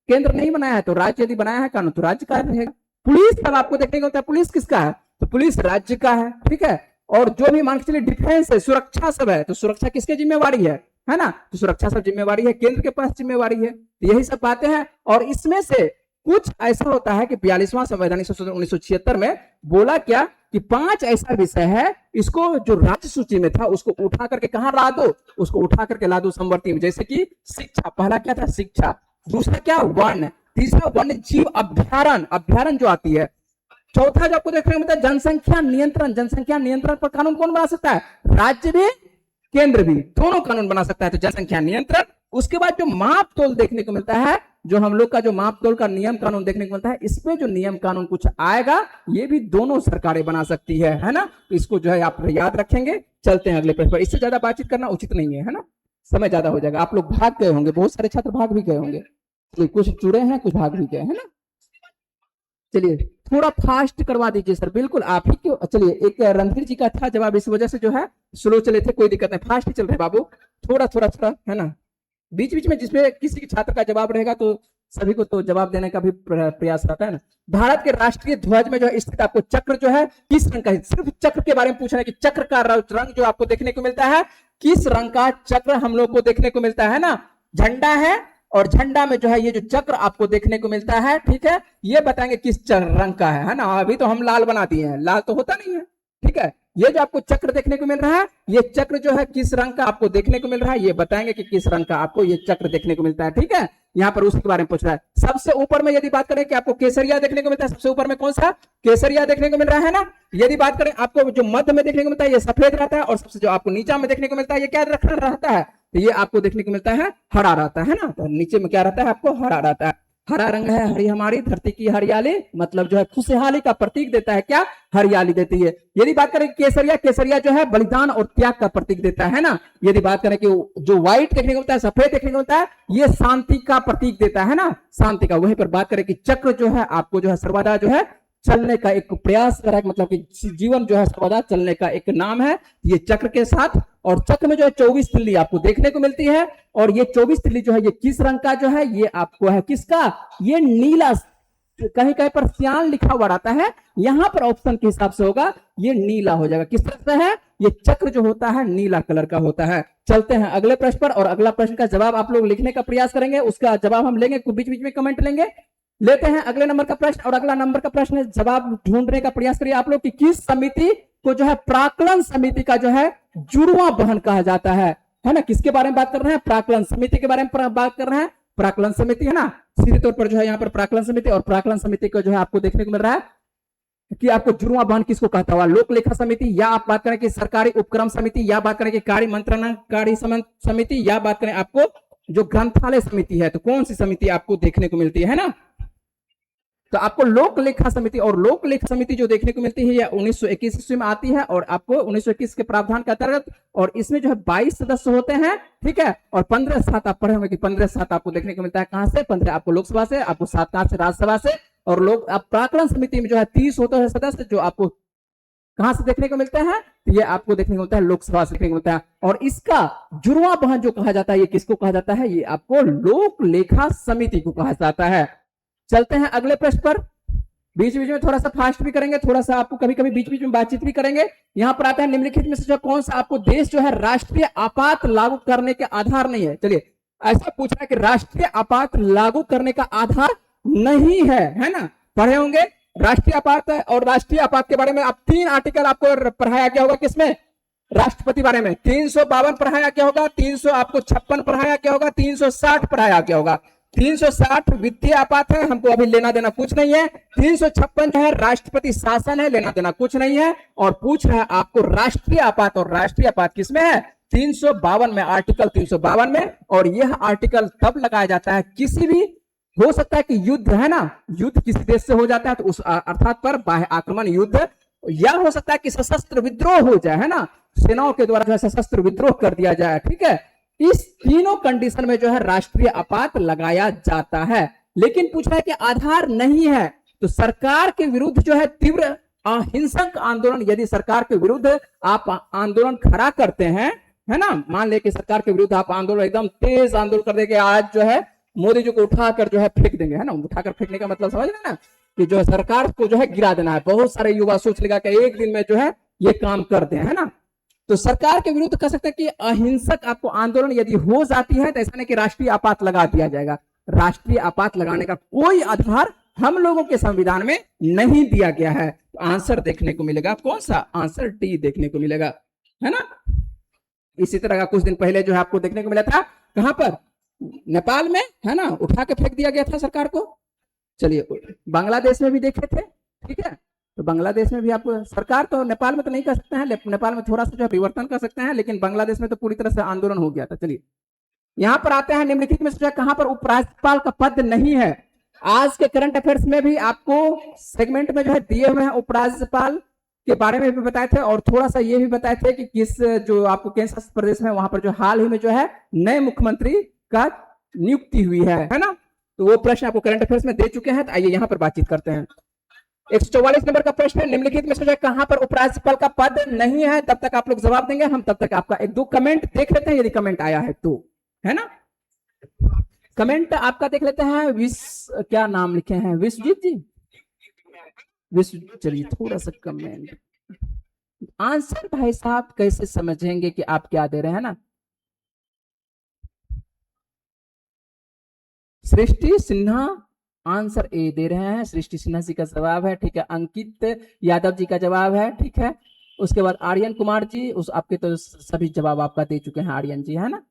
केंद्र नहीं बनाया है तो राज्य यदि बनाया है कानून तो राज्य का रहेगा। पुलिस तब आपको देखने को मिलता है, पुलिस किसका है, तो पुलिस राज्य का है, ठीक है। और जो भी मान के चलिए डिफेंस है, सुरक्षा सब है, तो सुरक्षा किसकी जिम्मेवारी है ना, तो सुरक्षा सब जिम्मेवारी है, केंद्र के पास जिम्मेवारी है। तो यही सब बातें हैं। और इसमें से कुछ ऐसा होता है कि 42वां संवैधानिक संशोधन 1976 में बोला क्या कि 5 ऐसा विषय है, इसको जो राज्य सूची में था उसको उठा करके कहां ला दो, उसको उठा करके ला दो समवर्ती में। जैसे कि शिक्षा, पहला क्या था, शिक्षा, दूसरा क्या, वन, तीसरा वन्य जीव अभ्यारण्य जो आती है, चौथा जो आपको देखने को मिलता है जनसंख्या नियंत्रण। जनसंख्या नियंत्रण पर कानून कौन बना सकता है, राज्य भी केंद्र भी, दोनों कानून बना सकता है, तो जनसंख्या नियंत्रण। उसके बाद जो माप तोल देखने को मिलता है, जो हम लोग का जो माप तोल का नियम कानून देखने को मिलता है, इसमें जो नियम कानून कुछ आएगा ये भी दोनों सरकारें बना सकती है ना। तो इसको जो है आप याद रखेंगे। चलते हैं अगले प्रश्न पर, इससे ज्यादा बातचीत करना उचित नहीं है ना, समय ज्यादा हो जाएगा। आप लोग भाग गए होंगे, बहुत सारे छात्र भाग भी गए होंगे, कुछ जुड़े हैं कुछ भाग भी गए है ना। चलिए थोड़ा फास्ट करवा दीजिए सर, बिल्कुल आप ही क्यों। चलिए एक रणधीर जी का था जवाब, इस वजह से जो है स्लो चले थे, कोई दिक्कत नहीं, फास्ट ही चल रहे बाबू, थोड़ा है ना। बीच बीच में जिसमें किसी के छात्र का जवाब रहेगा तो सभी को तो जवाब देने का भी प्रयास रहता है ना। भारत के राष्ट्रीय ध्वज में जो है स्थित आपको चक्र जो है किस रंग का है, सिर्फ चक्र के बारे में पूछना है कि चक्र का रंग जो आपको देखने को मिलता है, किस रंग का चक्र हम लोग को देखने को मिलता है ना। झंडा है और झंडा में जो है ये जो चक्र आपको देखने को मिलता है, ठीक है, ये बताएंगे किस रंग का है ना। अभी तो हम लाल बना दिए हैं, लाल तो होता नहीं है, ठीक है। ये जो आपको चक्र देखने को मिल रहा है, ये चक्र जो है किस रंग का आपको देखने को मिल रहा है, ये बताएंगे कि किस रंग का आपको ये चक्र देखने को मिलता है, ठीक है। यहाँ पर उसके बारे में पूछ रहा है। सबसे ऊपर में यदि बात करें कि आपको केसरिया देखने को मिलता है, सबसे ऊपर में कौन सा, केसरिया देखने को मिल रहा है ना। यदि बात करें आपको जो मध्य में देखने को मिलता है ये सफेद रहता है, और सबसे जो आपको नीचा में देखने को मिलता है ये क्या रहता है, तो ये आपको देखने को मिलता है हरा रहता है ना। तो नीचे में क्या रहता है, आपको हरा रहता है। हरा रंग है, हरी हमारी धरती की हरियाली, मतलब जो है खुशहाली का प्रतीक देता है, क्या, हरियाली देती है। यदि बात करें केसरिया, केसरिया जो है बलिदान और त्याग का प्रतीक देता है ना। यदि बात करें कि जो व्हाइट देखने को मिलता है, सफेद देखने को मिलता है, ये शांति का प्रतीक देता है ना, शांति का। वहीं पर बात करें कि चक्र जो है आपको जो है सर्वदा जो है चलने का एक प्रयास करा, मतलब कि जीवन जो है सर्वदा चलने का एक नाम है ये चक्र के साथ। और चक्र में जो है 24 तिल्ली आपको देखने को मिलती है, और ये 24 तिल्ली जो है ये किस रंग का जो है, ये आपको है किसका, ये नीला, कहीं कहीं पर सियान लिखा हुआ रहता है, यहां पर ऑप्शन के हिसाब से होगा ये नीला हो जाएगा। किस तरह से है, ये चक्र जो होता है नीला कलर का होता है। चलते हैं अगले प्रश्न पर, और अगला प्रश्न का जवाब आप लोग लिखने का प्रयास करेंगे, उसका जवाब हम लेंगे, बीच बीच में कमेंट लेंगे। लेते हैं अगले नंबर का प्रश्न, और अगला नंबर का प्रश्न जवाब ढूंढने का प्रयास करिए आप लोग कि किस समिति को जो है प्राक्कलन समिति का जो है जुड़वां बहन कहा जाता है ना। किसके बारे में बात कर रहे हैं, प्राक्कलन समिति के बारे में बात कर रहे हैं। प्राक्कलन समिति है ना, सीधे तौर पर जो है यहाँ पर प्राक्कलन समिति, और प्राक्कलन समिति को जो है आपको देखने को मिल रहा है कि आपको जुड़वां बहन किसको कहता हुआ, लोक लेखा समिति, या आप बात करें कि सरकारी उपक्रम समिति, या बात करें कि कार्य मंत्रणाकारी समिति, या बात करें आपको जो ग्रंथालय समिति है, तो कौन सी समिति आपको देखने को मिलती है ना। तो आपको लोक लेखा समिति, और लोक लेखा समिति जो देखने को मिलती है यह 1921 ईस्वी में आती है, और आपको 1921 के प्रावधान के अंतर्गत, और इसमें जो है 22 सदस्य होते हैं, ठीक है। और 15/7 आप पढ़े होंगे कि 15/7 आपको देखने को मिलता है कहां से, 15 आपको लोकसभा से, आपको 7 कहां से, राज्यसभा से। और लोग आप प्राक्कलन समिति में जो है 30 होते हैं सदस्य, जो आपको कहां से देखने को मिलते हैं, तो ये आपको देखने को मिलता है लोकसभा से देखने को मिलता है। और इसका जुड़वां बहन जो कहा जाता है, ये किसको कहा जाता है, ये आपको लोक लेखा समिति को कहा जाता है। चलते हैं अगले प्रश्न पर, बीच बीच में थोड़ा सा फास्ट भी करेंगे, थोड़ा सा आपको कभी कभी बीच बीच में बातचीत भी करेंगे। यहां पर आता है निम्नलिखित में से जो कौन सा आपको देश जो है राष्ट्रीय आपात लागू करने के आधार नहीं है। चलिए ऐसा पूछना है कि राष्ट्रीय आपात लागू करने का आधार नहीं है ना, पढ़े होंगे राष्ट्रीय आपात। और राष्ट्रीय आपात के बारे में आप 3 आर्टिकल आपको पढ़ाया गया होगा, किसमें, राष्ट्रपति बारे में 352 पढ़ाया गया होगा, 300 आपको 56 पढ़ाया गया होगा, 360 पढ़ाया गया होगा। 360 वित्तीय आपात है, हमको अभी लेना देना कुछ नहीं है। 356 है राष्ट्रपति शासन है, लेना देना कुछ नहीं है। और पूछ रहा है आपको राष्ट्रीय आपात, और राष्ट्रीय आपात किसमें है? 352 में, आर्टिकल 352 में। और यह आर्टिकल तब लगाया जाता है, किसी भी हो सकता है कि युद्ध है ना, युद्ध किसी देश से हो जाता है तो उस अर्थात पर बाह्य आक्रमण युद्ध, या हो सकता है कि सशस्त्र विद्रोह हो जाए, है ना, सेनाओं के द्वारा जो है सशस्त्र विद्रोह कर दिया जाए, ठीक है। इस तीनों कंडीशन में जो है राष्ट्रीय आपात लगाया जाता है। लेकिन पूछ रहा है कि आधार नहीं है, तो सरकार के विरुद्ध जो है तीव्र अहिंसक आंदोलन, यदि सरकार के विरुद्ध आप आंदोलन खड़ा करते हैं, है ना, मान ले कि सरकार के विरुद्ध आप आंदोलन एकदम तेज आंदोलन कर देंगे, आज जो है मोदी जी को उठाकर जो है फेंक देंगे, है ना, उठाकर फेंकने का मतलब समझ रहे ना, कि जो है सरकार को जो है गिरा देना है। बहुत सारे युवा सोच लेगा कि एक दिन में जो है ये काम कर दें, है ना। तो सरकार के विरुद्ध कह सकते हैं कि अहिंसक आपको आंदोलन यदि हो जाती है तो ऐसा नहीं कि राष्ट्रीय आपात लगा दिया जाएगा। राष्ट्रीय आपात लगाने का कोई आधार हम लोगों के संविधान में नहीं दिया गया है। तो आंसर देखने को मिलेगा कौन सा? आंसर डी देखने को मिलेगा, है ना। इसी तरह का कुछ दिन पहले जो है आपको देखने को मिला था, कहां पर? नेपाल में, है ना, उठा के फेंक दिया गया था सरकार को। चलिए, बांग्लादेश में भी देखे थे, ठीक है। तो बांग्लादेश में भी आपको सरकार, तो नेपाल में तो नहीं कर सकते हैं, नेपाल में थोड़ा सा जो परिवर्तन कर सकते हैं, लेकिन बांग्लादेश में तो पूरी तरह से आंदोलन हो गया था। चलिए यहां पर आते हैं, निम्नलिखित में से कहां पर उपराज्यपाल का पद नहीं है? आज के करंट अफेयर्स में भी आपको सेगमेंट में जो है दिए हुए हैं, उपराज्यपाल के बारे में भी बताए थे, और थोड़ा सा ये भी बताए थे कि किस जो आपको केंद्र शासित प्रदेश में वहां पर जो हाल ही में जो है नए मुख्यमंत्री का नियुक्ति हुई है ना। तो वो प्रश्न आपको करंट अफेयर्स में दे चुके हैं। तो आइए यहां पर बातचीत करते हैं। 144 नंबर का प्रश्न है, निम्नलिखित में से कहां पर उपराज्यपाल का पद नहीं है? तब तक आप लोग जवाब देंगे, हम तब तक आपका एक दो कमेंट देख लेते हैं, यदि कमेंट आया है तो, है ना। कमेंट आपका देख लेते हैं। क्या नाम लिखे हैं? विश्वजीत जी, विश्व, चलिए थोड़ा सा कमेंट। आंसर भाई साहब कैसे समझेंगे कि आप क्या दे रहे हैं ना। सृष्टि सिन्हा आंसर ए दे रहे हैं, सृष्टि सिन्हा जी का जवाब है, ठीक है। अंकित यादव जी का जवाब है, ठीक है। उसके बाद आर्यन कुमार जी, उस आपके तो सभी जवाब आपका दे चुके हैं आर्यन जी, है ना।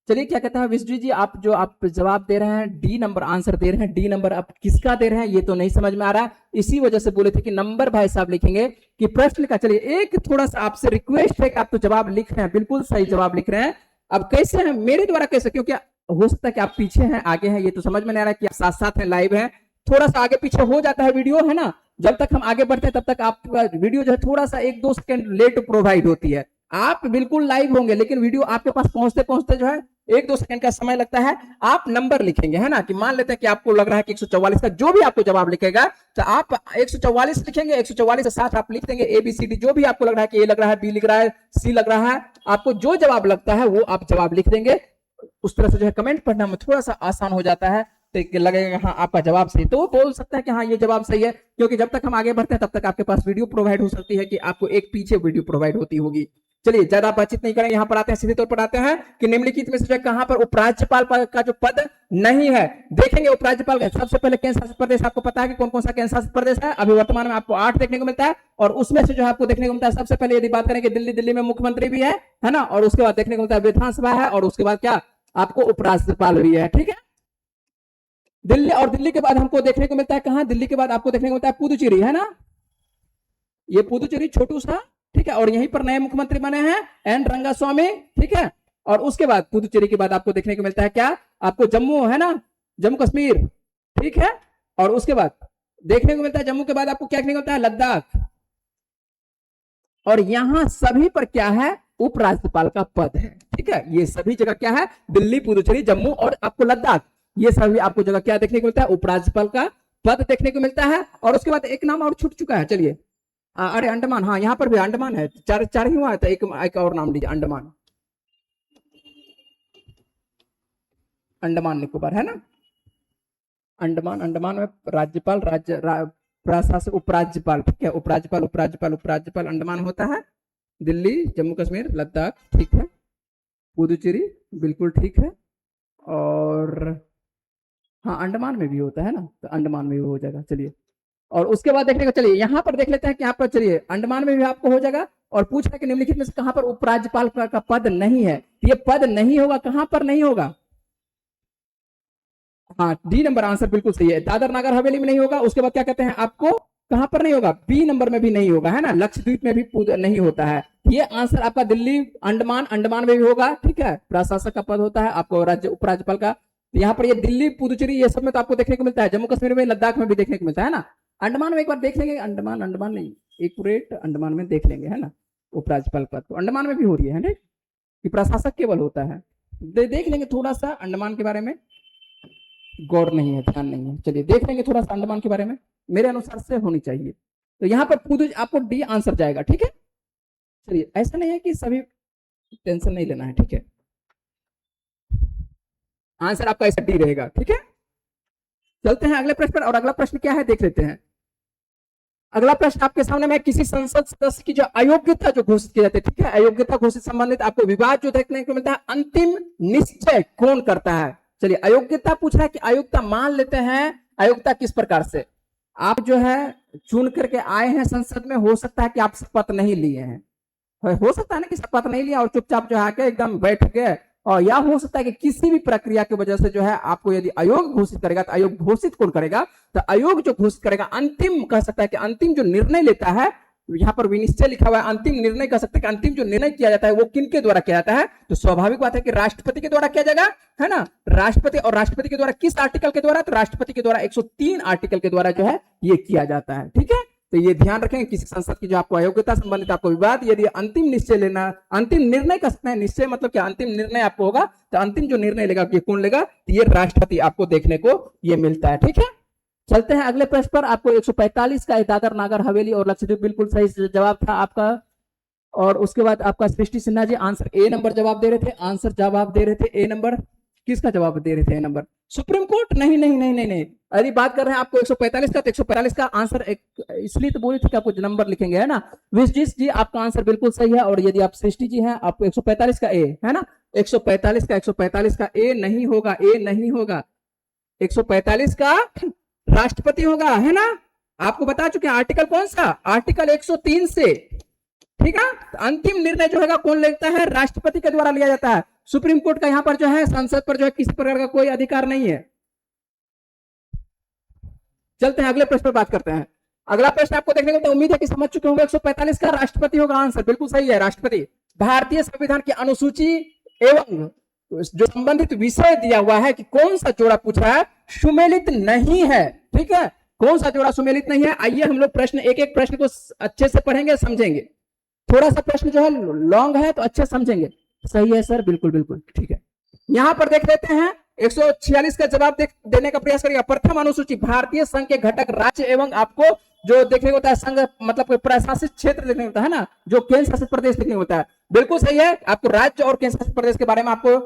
चलिए क्या कहता है विष्णु जी, आप जो आप जवाब दे रहे हैं डी नंबर आंसर दे रहे हैं, डी नंबर आप किसका दे रहे हैं ये तो नहीं समझ में आ रहा है। इसी वजह से बोले थे कि नंबर भाई साहब लिखेंगे कि प्रश्न का। चलिए एक थोड़ा सा आपसे रिक्वेस्ट है कि आप तो जवाब लिख रहे हैं, बिल्कुल सही जवाब लिख रहे हैं। अब कैसे है मेरे द्वारा कैसे, क्योंकि हो सकता है कि आप पीछे हैं आगे हैं, ये तो समझ में नहीं आ रहा है कि आप साथ साथ हैं, लाइव है, थोड़ा सा आगे पीछे हो जाता है वीडियो, है ना। जब तक हम आगे बढ़ते हैं तब तक आपका वीडियो जो है थोड़ा सा 1-2 सेकंड लेट प्रोवाइड होती है। आप बिल्कुल लाइव होंगे लेकिन वीडियो आपके पास पहुंचते पहुंचते जो है 1-2 सेकंड का समय लगता है। आप नंबर लिखेंगे, है ना, कि मान लेते हैं कि आपको लग रहा है कि 144 का जो भी आपको जवाब लिखेगा तो आप 144 लिखेंगे, 144 के साथ आप लिख देंगे ABCD, जो भी आपको लग रहा है कि ए लग रहा है, बी लिख रहा है, सी लग रहा है, आपको जो जवाब लगता है वो आप जवाब लिख देंगे। उस तरह से जो है कमेंट पढ़ना में थोड़ा सा आसान हो जाता है, तो लगेगा हाँ आपका जवाब सही, तो वो बोल सकता है कि हाँ ये जवाब सही है, क्योंकि जब तक हम आगे बढ़ते हैं तब तक आपके पास वीडियो प्रोवाइड हो सकती है कि आपको एक पीछे वीडियो प्रोवाइड होती होगी। चलिए ज्यादा बातचीत नहीं करेंगे, यहाँ पर आते हैं सीधे तौर पर आते हैं कि निम्नलिखित में से कहां पर उपराज्यपाल का जो पद नहीं है। देखेंगे उपराज्यपाल का सबसे पहले केंद्र शासित प्रदेश, आपको पता है कि कौन कौन सा केंद्र शासित प्रदेश है। अभी वर्तमान में आपको 8 देखने को मिलता है, और उसमें से जो आपको देखने को मिलता है सबसे पहले यदि बात करें कि दिल्ली में मुख्यमंत्री भी है ना, और उसके बाद देखने को मिलता है विधानसभा है, और उसके बाद क्या आपको उपराज्यपाल भी है, ठीक है। दिल्ली, और दिल्ली के बाद हमको देखने को मिलता है कहां, दिल्ली के बाद आपको देखने को मिलता है पुदुचेरी, है ना, ये पुदुचेरी छोटू सा, ठीक है। और यहीं पर नए मुख्यमंत्री बने हैं एन रंगास्वामी, ठीक है। और उसके बाद पुदुचेरी के बाद आपको देखने को मिलता है क्या, आपको जम्मू, है ना, जम्मू कश्मीर, ठीक है। और उसके बाद देखने को मिलता है जम्मू के बाद आपको क्या देखने को मिलता है, लद्दाख। और यहां सभी पर क्या है, उपराज्यपाल का पद है, ठीक है। ये सभी जगह क्या है, दिल्ली, पुदुचेरी, जम्मू और आपको लद्दाख, ये सभी आपको जगह क्या देखने को मिलता है, उपराज्यपाल का पद देखने को मिलता है। और उसके बाद एक नाम और छूट चुका है, चलिए अरे अंडमान, हाँ यहाँ पर भी अंडमान है, चार ही हुआ है, तो एक और नाम लीजिए, अंडमान, अंडमान निकोबार, है ना। अंडमान में राज्यपाल, प्रशासक, उपराज्यपाल, ठीक है, उपराज्यपाल उपराज्यपाल उपराज्यपाल अंडमान होता है, दिल्ली, जम्मू कश्मीर, लद्दाख, ठीक है, पुदुचेरी बिल्कुल ठीक है, और हाँ अंडमान में भी होता है ना, तो अंडमान में भी हो जाएगा। चलिए और उसके बाद देखने का, चलिए यहां पर देख लेते हैं कि यहाँ पर, चलिए अंडमान में भी आपको हो जाएगा। और पूछ रहा है कि निम्नलिखित में से कहां पर उपराज्यपाल का पद नहीं है, ये पद नहीं होगा, कहां पर नहीं होगा, हाँ, डी नंबर आंसर बिल्कुल सही है। दादर नागर हवेली में नहीं होगा। उसके बाद क्या कहते हैं आपको, कहां पर नहीं होगा, बी नंबर में भी नहीं होगा, है ना, लक्षद्वीप में भी नहीं होता है। ये आंसर आपका दिल्ली, अंडमान, अंडमान में भी होगा, ठीक है, प्रशासक का पद होता है आपको, राज्य उपराज्यपाल का। यहाँ पर ये दिल्ली, पुदुचेरी, ये सब में तो आपको देखने को मिलता है, जम्मू कश्मीर में, लद्दाख में भी देखने को मिलता है ना। अंडमान में एक बार देख लेंगे, अंडमान, अंडमान नहीं, एक्यूरेट अंडमान में देख लेंगे, है ना, उपराज्यपाल पद तो अंडमान में भी हो रही है ना, कि प्रशासक केवल होता है। देख लेंगे थोड़ा सा अंडमान के बारे में, गौर नहीं है, ध्यान नहीं है, चलिए देख लेंगे थोड़ा सा अंडमान के बारे में, मेरे अनुसार से होनी चाहिए। तो यहाँ पर पुदु आपको डी आंसर जाएगा, ठीक है। चलिए, ऐसा नहीं है कि सभी, टेंशन नहीं लेना है, ठीक है, आंसर आपका ऐसा डी रहेगा, ठीक है। चलते हैं अगले प्रश्न पर, और अगला प्रश्न क्या है देख लेते हैं। अगला प्रश्न आपके सामने में, किसी संसद सदस्य की जो अयोग्यता जो घोषित की जाती है, ठीक है, अयोग्यता घोषित संबंधित आपको विवाद जो देखने को मिलता है, अंतिम निश्चय कौन करता है। चलिए, अयोग्यता पूछा है कि अयोग्यता मान लेते हैं, अयोग्यता किस प्रकार से, आप जो है चुन करके आए हैं संसद में, हो सकता है कि आप शपथ नहीं लिए हैं, हो सकता है ना कि शपथ नहीं लिया और चुपचाप जो है एकदम बैठ गए, और या हो सकता है कि किसी भी प्रक्रिया की वजह से जो है आपको यदि आयोग घोषित करेगा, तो आयोग घोषित कौन करेगा, तो आयोग जो घोषित करेगा, अंतिम कह सकता है कि अंतिम जो निर्णय लेता है, यहाँ पर विनिश्चय लिखा हुआ है, अंतिम निर्णय कह सकते हैं कि अंतिम जो निर्णय किया जाता है वो किनके द्वारा किया जाता है, तो स्वाभाविक बात है कि राष्ट्रपति के द्वारा किया जाएगा, है ना, राष्ट्रपति। और राष्ट्रपति के द्वारा किस आर्टिकल के द्वारा, तो राष्ट्रपति के द्वारा 103 आर्टिकल के द्वारा जो है ये किया जाता है, ठीक है। तो ये ध्यान रखें, किसी संसद की जो आपको अयोग्यता संबंधित आपको विवाद, यदि अंतिम निश्चय लेना, अंतिम निर्णय कर सकते हैं, निश्चय मतलब क्या, अंतिम निर्णय आपको होगा, तो अंतिम जो निर्णय लेगा ये कौन लेगा, तो ये राष्ट्रपति आपको देखने को ये मिलता है, ठीक है। चलते हैं अगले प्रश्न पर। आपको 145 का दादर नागर हवेली और लक्षद्वीप बिल्कुल सही जवाब था आपका। और उसके बाद आपका सृष्टि Sinha ji answer A number जवाब दे रहे थे, आंसर जवाब दे रहे थे ए नंबर, किसका जवाब दे रहे थे ए नंबर, सुप्रीम कोर्ट, नहीं नहीं नहीं नहीं नहीं, अरे बात कर रहे हैं आपको 145 का, तो 145 का आंसर इसलिए तो बोले थे कि आपको नंबर लिखेंगे, है ना। विशजित जी आपका आंसर बिल्कुल सही है, और यदि आप सृष्टि जी हैं आपको 145 का ए, है ना, 145 का ए नहीं होगा, ए नहीं होगा, 145 का राष्ट्रपति होगा, है ना, आपको बता चुके हैं आर्टिकल कौन सा, आर्टिकल 103 से, ठीक है। अंतिम निर्णय जो है कौन लेता है, राष्ट्रपति के द्वारा लिया जाता है। सुप्रीम कोर्ट का यहाँ पर जो है, संसद पर जो है किसी प्रकार का कोई अधिकार नहीं है। चलते हैं अगले प्रश्न पर बात करते हैं। अगला प्रश्न आपको देखने को उम्मीद है कि समझ चुके होंगे, 145 का राष्ट्रपति होगा आंसर, बिल्कुल सही है, राष्ट्रपति। भारतीय संविधान की अनुसूची एवं जो संबंधित विषय दिया हुआ है कि कौन सा जोड़ा पूछ रहा है, सुमेलित नहीं है, ठीक है, कौन सा जोड़ा सुमेलित नहीं है। आइए हम लोग प्रश्न, एक एक प्रश्न को अच्छे से पढ़ेंगे, समझेंगे, थोड़ा सा प्रश्न जो है लॉन्ग है तो अच्छे समझेंगे। सही है सर, बिल्कुल बिल्कुल ठीक है। यहां पर देख लेते हैं, 146 का जवाब देने का प्रयास करिएगा। प्रथम अनुसूची, भारतीय संघ के घटक राज्य एवं आपको जो देखने को होता है, संघ मतलब प्रशासित क्षेत्र देखने को होता है ना, जो केंद्र शासित प्रदेश देखने को होता है, बिल्कुल सही है। आपको राज्य और केंद्र शासित प्रदेश के बारे में आपको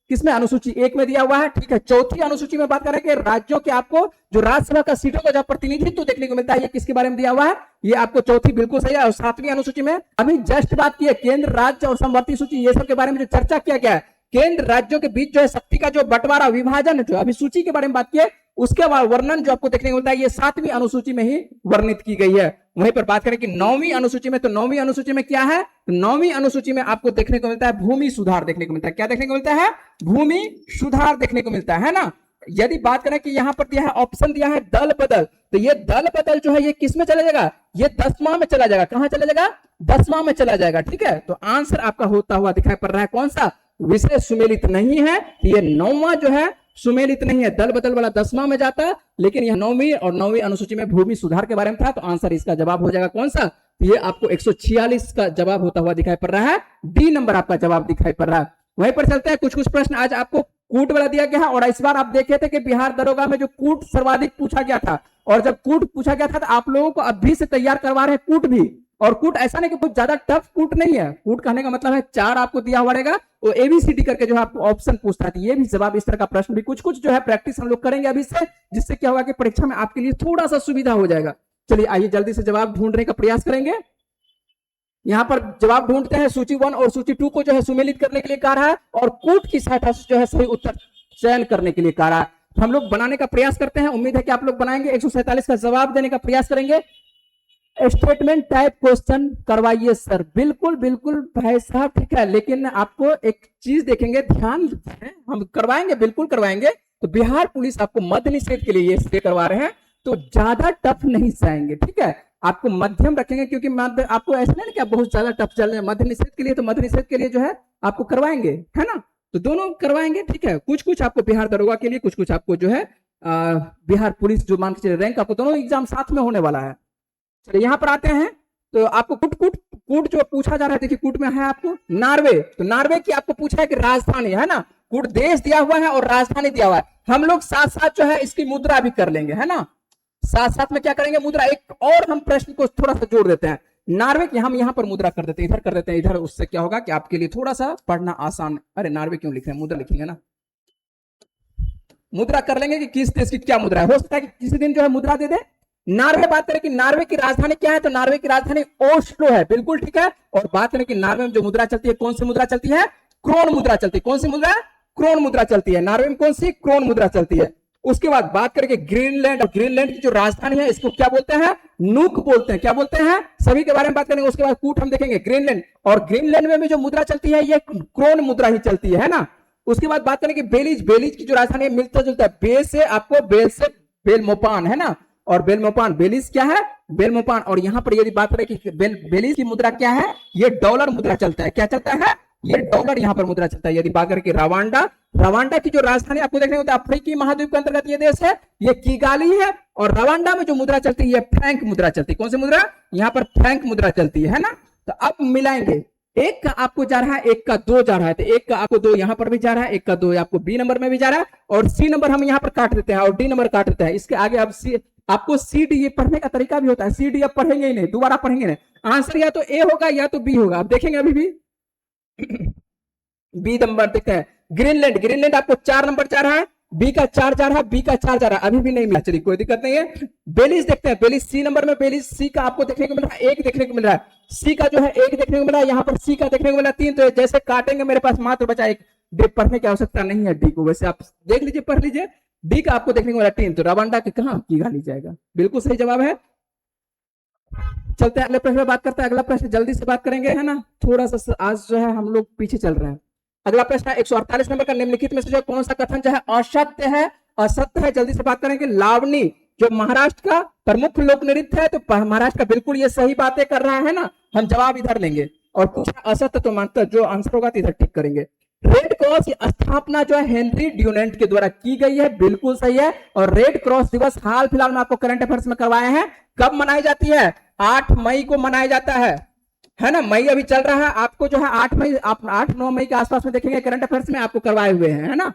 किसमें, अनुसूची 1 में दिया हुआ है, ठीक है। चौथी अनुसूची में बात करेंगे राज्यों के, आपको जो राज्यसभा का सीटों का जब प्रतिनिधित्व देखने को मिलता है, ये किसके बारे में दिया हुआ है, ये आपको चौथी बिल्कुल सही है। और 7वीं अनुसूची में अभी जस्ट बात की है, केंद्र, राज्य और समवर्ती सूची, ये सब के बारे में जो चर्चा किया गया है, केंद्र राज्यों के बीच जो है शक्ति का जो बंटवारा, विभाजन, जो अभी सूची के बारे में बात की है, उसके वर्णन जो आपको देखने को मिलता है, ये 7वीं अनुसूची में ही वर्णित की गई है। वहीं पर बात करें कि 9वीं अनुसूची में, तो 9वीं अनुसूची में क्या है, 9वीं अनुसूची में आपको देखने को मिलता है भूमि सुधार देखने को मिलता है। क्या देखने को मिलता है, भूमि सुधार देखने को मिलता है ना। यदि बात करें कि यहां पर दिया है, ऑप्शन दिया है दल बदल, तो ये दल बदल जो है ये किस में चला जाएगा, ये 10वां में चला जाएगा। कहां चला जाएगा, 10वां में चला जाएगा, ठीक है। तो आंसर आपका होता हुआ दिखाई पड़ रहा है कौन सा, विषय सुमेलित नहीं है, ये 9वां जो है सुमेलित नहीं है, दल बदल वाला 10वां में जाता है, लेकिन यह 9वीं और 9वीं अनुसूची में भूमि सुधार के बारे में था, तो आंसर इसका जवाब हो जाएगा कौन सा, ये आपको 146 का जवाब होता हुआ दिखाई पड़ रहा है, डी नंबर आपका जवाब दिखाई पड़ रहा है। वहीं पर चलते हैं, कुछ कुछ प्रश्न आज आपको कूट वाला दिया गया है, और इस बार आप देखे थे कि बिहार दरोगा में जो कूट सर्वाधिक पूछा गया था, और जब कूट पूछा गया था तो आप लोगों को अभी से तैयार करवा रहे हैं कूट भी। और कूट ऐसा नहीं कि बहुत ज्यादा टफ कूट नहीं है, कूट कहने का मतलब है 4 आपको दिया हुआ रहेगा, वो एबीसीडी करके जो है आपको ऑप्शन पूछता है, ये भी जवाब, इस तरह का प्रश्न भी कुछ कुछ जो है प्रैक्टिस हम लोग करेंगे अभी से, जिससे क्या होगा कि परीक्षा में आपके लिए थोड़ा सा सुविधा हो जाएगा। चलिए आइए जल्दी से जवाब ढूंढने का प्रयास करेंगे। यहाँ पर जवाब ढूंढते हैं, सूची 1 और सूची 2 को जो है सुमेलित करने के लिए कह रहा है, और कूट की सहायता से जो है सही उत्तर चयन करने के लिए कह रहा है। हम लोग बनाने का प्रयास करते हैं, उम्मीद है कि आप लोग बनाएंगे। 147 का जवाब देने का प्रयास करेंगे। स्टेटमेंट टाइप क्वेश्चन करवाइए सर, बिल्कुल बिल्कुल भाई साहब, ठीक है, लेकिन आपको एक चीज देखेंगे, ध्यान, हम करवाएंगे, बिल्कुल करवाएंगे, तो बिहार पुलिस आपको मद्य निषेध के लिए ये स्टे करवा रहे हैं, तो ज्यादा टफ नहीं चाहेंगे, ठीक है, आपको मध्यम रखेंगे, क्योंकि मध्य आपको ऐसा नहीं कि आप बहुत ज्यादा टफ चल रहे हैं मध्य निषेध के लिए, तो मध्य निषेध के लिए जो है आपको करवाएंगे, है ना, तो दोनों करवाएंगे, ठीक है। कुछ कुछ आपको बिहार दरोगा के लिए, कुछ कुछ आपको जो है बिहार पुलिस जो मान के चलिए रैंक, आपको दोनों एग्जाम साथ में होने वाला है। चलिए यहाँ पर आते हैं, तो आपको कूट जो पूछा जा रहा है, देखिए कूट में है आपको नार्वे, तो नार्वे की आपको पूछा है कि राजधानी, है ना, कूट देश दिया हुआ है और राजधानी दिया हुआ है, हम लोग साथ साथ जो है इसकी मुद्रा भी कर लेंगे, है ना, साथ साथ में क्या करेंगे मुद्रा, एक और हम प्रश्न को थोड़ा सा जोड़ देते हैं, नार्वे की हम यहाँ पर मुद्रा कर देते हैं, इधर कर देते हैं इधर, उससे क्या होगा कि आपके लिए थोड़ा सा पढ़ना आसान, अरे नार्वे क्यों लिख रहे हैं, मुद्रा लिखेंगे ना, मुद्रा कर लेंगे कि किस देश की क्या मुद्रा है, हो सकता है कि किसी दिन जो है मुद्रा दे दे। नार्वे बात करें कि नार्वे की राजधानी क्या है, तो नार्वे की राजधानी ओस्लो है, बिल्कुल ठीक है। और बात करें कि नार्वे में जो मुद्रा चलती है, कौन सी मुद्रा चलती है, क्रोन मुद्रा चलती है, कौन सी मुद्रा, क्रोन मुद्रा चलती है नार्वे में, कौन सी, क्रोन मुद्रा चलती है। उसके बाद बात करेंगे ग्रीनलैंड, और ग्रीनलैंड की जो राजधानी है इसको क्या बोलते हैं, नूक बोलते हैं, क्या बोलते हैं, सभी के बारे में बात करेंगे। उसके बाद कूट हम देखेंगे ग्रीनलैंड, और ग्रीनलैंड में भी जो मुद्रा चलती है ये क्रोन मुद्रा ही चलती है ना। उसके बाद बात करेंगे बेलीज, बेलीज की जो राजधानी है मिलता जुलता है, बे से आपको बेल से बेलमोपान, है ना, और बेलमोपान, बेलीज क्या है, बेलमोपान। और यहां पर यदि बात करें कि बेलीज की मुद्रा क्या है, ये डॉलर मुद्रा चलता है, क्या चलता है, ये डॉलर यहां पर मुद्रा चलता है। यदि बात करें कि रवांडा, रवांडा की जो राजधानी आपको देखने को मिलता है, अफ्रीकी महाद्वीप के अंतर्गत ये देश है, ये किगाली है, और रवांडा में जो मुद्रा चलती है फ्रैंक मुद्रा चलती है, कौन सी मुद्रा, यहां पर फ्रैंक मुद्रा चलती है ना। तो अब मिलाएंगे, एक का आपको जा रहा है, एक का दो जा रहा है, तो एक का आपको दो यहां पर भी जा रहा है, एक का दो आपको बी नंबर में भी जा रहा है, और सी नंबर हम यहां पर काट देते हैं और डी नंबर काट देते हैं। इसके आगे अब सी, आपको सी डी ये पढ़ने का तरीका भी होता है, सी डी अब पढ़ेंगे ही नहीं, दोबारा पढ़ेंगे नहीं, आंसर या तो ए होगा या तो बी होगा, अब देखेंगे अभी भी बी नंबर देखते हैं। ग्रीनलैंड, ग्रीनलैंड आपको 4 नंबर जा रहा है, बी का 4 जा रहा है, बी का 4 जा रहा है, अभी भी नहीं मिला, चलिए कोई दिक्कत नहीं है। बेलीज देखते हैं, बेलीज सी नंबर में, बेलीज सी का आपको देखने को मिल रहा है, एक देखने को मिल रहा है, सी का जो है एक देखने को मिल रहा है, यहाँ पर सी का देखने को मिला 3, तो जैसे काटेंगे मेरे पास मात्र बचा एक, पढ़ने की आवश्यकता नहीं है डी को, वैसे आप देख लीजिए पढ़ लीजिए, डी का आपको देखने को मिला 3, तो रवांडा के कहा की गाली जाएगा, बिल्कुल सही जवाब है। चलते हैं अगले प्रश्न में बात करते हैं, अगला प्रश्न जल्दी से बात करेंगे, है ना, थोड़ा सा आज जो है हम लोग पीछे चल रहे हैं। अगला प्रश्न है 148 नंबर का, निम्नलिखित में से जो कौन सा कथन जो है असत्य है, असत्य है, जल्दी से बात करेंगे। लावनी जो महाराष्ट्र का प्रमुख लोक नृत्य है, तो महाराष्ट्र का बिल्कुल ये सही बातें कर रहा है ना, हम जवाब इधर लेंगे, और पूछा असत्य तो मानता जो आंसर होगा तो इधर टिक करेंगे। रेड क्रॉस की स्थापना जो है हेनरी ड्यूनेंट के द्वारा की गई है, बिल्कुल सही है। और रेड क्रॉस दिवस हाल फिलहाल में आपको करंट अफेयर्स में करवाए हैं, कब मनाई जाती है, 8 मई को मनाया जाता है ना, मई अभी चल रहा है, आपको जो है 8 मई, आप 8-9 मई के आसपास में देखेंगे करंट अफेयर्स में आपको करवाए हुए हैं, है ना,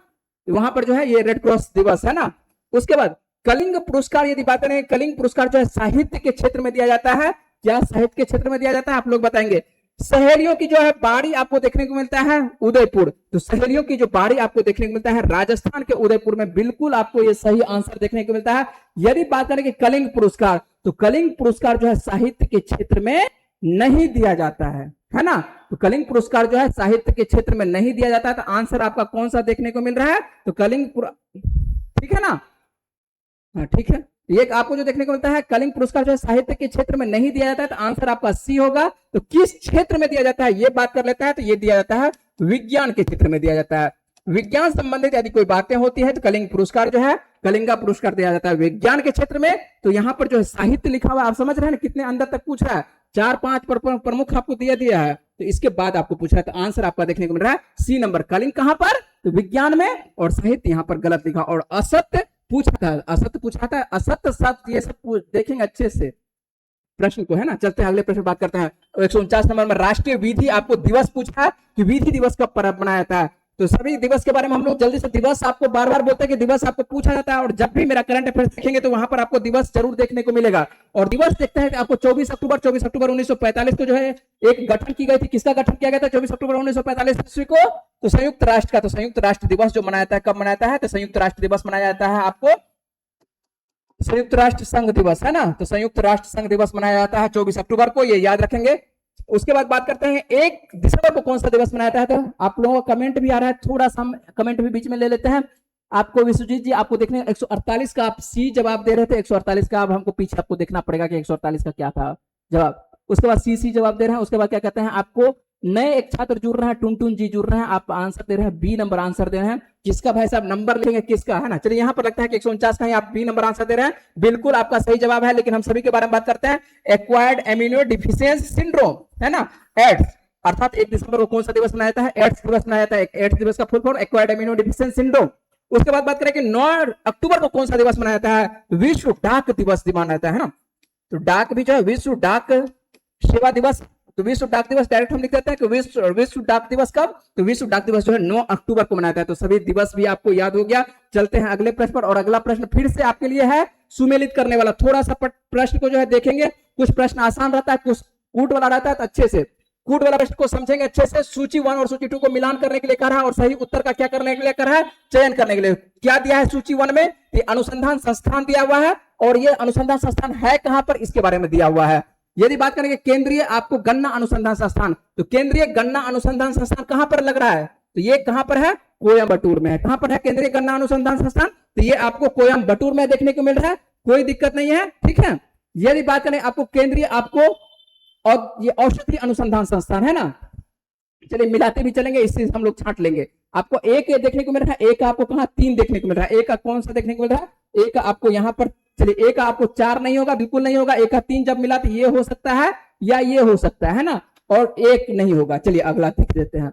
वहां पर जो है ये रेड क्रॉस दिवस है ना। उसके बाद कलिंग पुरस्कार, यदि बात करें, कलिंग पुरस्कार जो है साहित्य के क्षेत्र में दिया जाता है, क्या साहित्य के क्षेत्र में दिया जाता है, आप लोग बताएंगे। सहेलियों की जो है बाड़ी आपको देखने को मिलता है उदयपुर, तो सहेलियों की जो बाड़ी आपको देखने को मिलता है राजस्थान के उदयपुर में, बिल्कुल आपको ये सही आंसर देखने को मिलता है। यदि बात करें कि कलिंग पुरस्कार, तो कलिंग पुरस्कार जो है साहित्य के क्षेत्र में नहीं दिया जाता है ना, तो कलिंग पुरस्कार जो है साहित्य के क्षेत्र में नहीं दिया जाता है, तो आंसर आपका कौन सा देखने को मिल रहा है, तो कलिंग, ठीक है ना, हाँ ठीक है, एक आपको जो देखने को मिलता है कलिंग पुरस्कार जो है साहित्य के क्षेत्र में नहीं दिया जाता है, तो आंसर आपका सी होगा। तो किस क्षेत्र में दिया जाता है ये बात कर लेता है, तो ये दिया जाता है विज्ञान के क्षेत्र में दिया जाता है। विज्ञान संबंधित यदि कोई बातें होती है तो कलिंग पुरस्कार जो है, कलिंगा पुरस्कार दिया जाता है विज्ञान के क्षेत्र में। तो यहाँ पर जो है साहित्य लिखा हुआ, आप समझ रहे हैं कितने अंदर तक पूछ रहा है, 4-5 प्रमुख आपको दिया है, तो इसके बाद आपको पूछ रहा है, तो आंसर आपका देखने को मिल रहा है सी नंबर, कलिंग कहां पर, तो विज्ञान में, और साहित्य यहाँ पर गलत लिखा, और असत्य पूछा था, असत्य पूछा था, असत्य सत्य ये सब देखेंगे अच्छे से प्रश्न को, है ना। चलते हैं अगले प्रश्न बात करते हैं। 149 नंबर में राष्ट्रीय विधि आपको दिवस पूछा है कि विधि दिवस कब पर मनाया जाता है, तो सभी दिवस के बारे में हम लोग जल्दी से, दिवस आपको बार बार बोलते हैं कि दिवस आपको पूछा जाता है, और जब भी मेरा करंट अफेयर्स देखेंगे तो वहां पर आपको दिवस जरूर देखने को मिलेगा। और दिवस देखते हैं कि आपको 24 अक्टूबर 1945 को जो है एक गठन की गई थी, किसका गठन किया गया था 24 अक्टूबर 1945 ईस्वी को, तो संयुक्त राष्ट्र का। तो संयुक्त राष्ट्र दिवस जो मनाया जाता है, कब मनाया जाता है, तो संयुक्त राष्ट्र दिवस मनाया जाता है आपको संयुक्त राष्ट्र संघ दिवस, है ना, तो संयुक्त राष्ट्र संघ दिवस मनाया जाता है 24 अक्टूबर को, ये याद रखेंगे। उसके बाद बात करते हैं 1 दिसंबर को कौन सा दिवस मनाया जाता है, तो आप लोगों का कमेंट भी आ रहा है, थोड़ा सा कमेंट भी बीच में ले लेते हैं। आपको विश्वजीत जी आपको देखने 148 का आप सी जवाब दे रहे थे, 148 का अब हमको पीछे आपको देखना पड़ेगा कि 148 का क्या था जवाब। उसके बाद सी जवाब दे रहे हैं, उसके बाद क्या कहते हैं आपको नए एक छात्र जुड़ रहे हैं, टुनटुन जी जुड़ रहे हैं, आप आंसर दे रहे हैं बी नंबर आंसर दे रहे हैं। किसका भाई साहब नंबर लेंगे, किसका, है ना। चलिए यहाँ पर लगता है कि 149 का है, आप बी नंबर आंसर दे रहे हैं, बिल्कुल आपका सही जवाब है। लेकिन हम सभी के बारे में बात करते हैं, एक्वायर्ड एमिनो डिफिशियंसी सिंड्रोम, है ना, एड्स, अर्थात 1 दिसंबर को कौन सा दिवस मनाया जाता है, एड्स दिवस मनाया जाता है। एड्स दिवस का full form acquired amino deficiency syndrome. उसके बाद बात करें कि 9 अक्टूबर को कौन सा दिवस मनाया जाता है, विश्व डाक दिवस मनाया जाता है ना। तो डाक भी जो है विश्व डाक सेवा दिवस, तो विश्व डाक दिवस डायरेक्ट हम लिख देते हैं कि विश्व डाक दिवस कब, तो विश्व डाक दिवस जो है 9 अक्टूबर को मनाया है। तो सभी दिवस भी आपको याद हो गया। चलते हैं अगले प्रश्न पर, और अगला प्रश्न फिर से आपके लिए है सुमेलित करने वाला। थोड़ा सा प्रश्न को जो है देखेंगे, कुछ प्रश्न आसान रहता है, कुछ कूट वाला रहता है, तो अच्छे से कूट वाला प्रश्न को समझेंगे अच्छे से। सूची 1 और सूची 2 को मिलान करने के लिए कर रहा है, और सही उत्तर का क्या करने के लिए कर रहा है, चयन करने के लिए। क्या दिया है सूची 1 में, ये अनुसंधान संस्थान दिया हुआ है, और ये अनुसंधान संस्थान है कहां पर, इसके बारे में दिया हुआ है। यदि बात करेंगे केंद्रीय आपको गन्ना अनुसंधान संस्थान, तो केंद्रीय गन्ना अनुसंधान संस्थान कहां पर लग रहा है, तो ये कहां पर है, कोयम्बटूर में है। कहां पर है केंद्रीय गन्ना अनुसंधान संस्थान, तो ये आपको कोयम्बटूर में देखने को मिल रहा है, कोई दिक्कत नहीं है, ठीक है। यदि बात करें आपको केंद्रीय, आपको और ये औषधि अनुसंधान संस्थान है ना, चलिए मिलाते भी चलेंगे, इससे हम लोग छांट लेंगे। आपको एक देखने को मिल रहा है, एक आपको कहां 3 देखने को मिल रहा है, एक का कौन सा देखने को मिल रहा है, एक आपको यहां पर, चलिए एक आपको 4 नहीं होगा, बिल्कुल नहीं होगा, एक का 3 जब मिला तो ये हो सकता है या ये हो सकता है ना, और एक नहीं होगा। चलिए अगला देख देते हैं।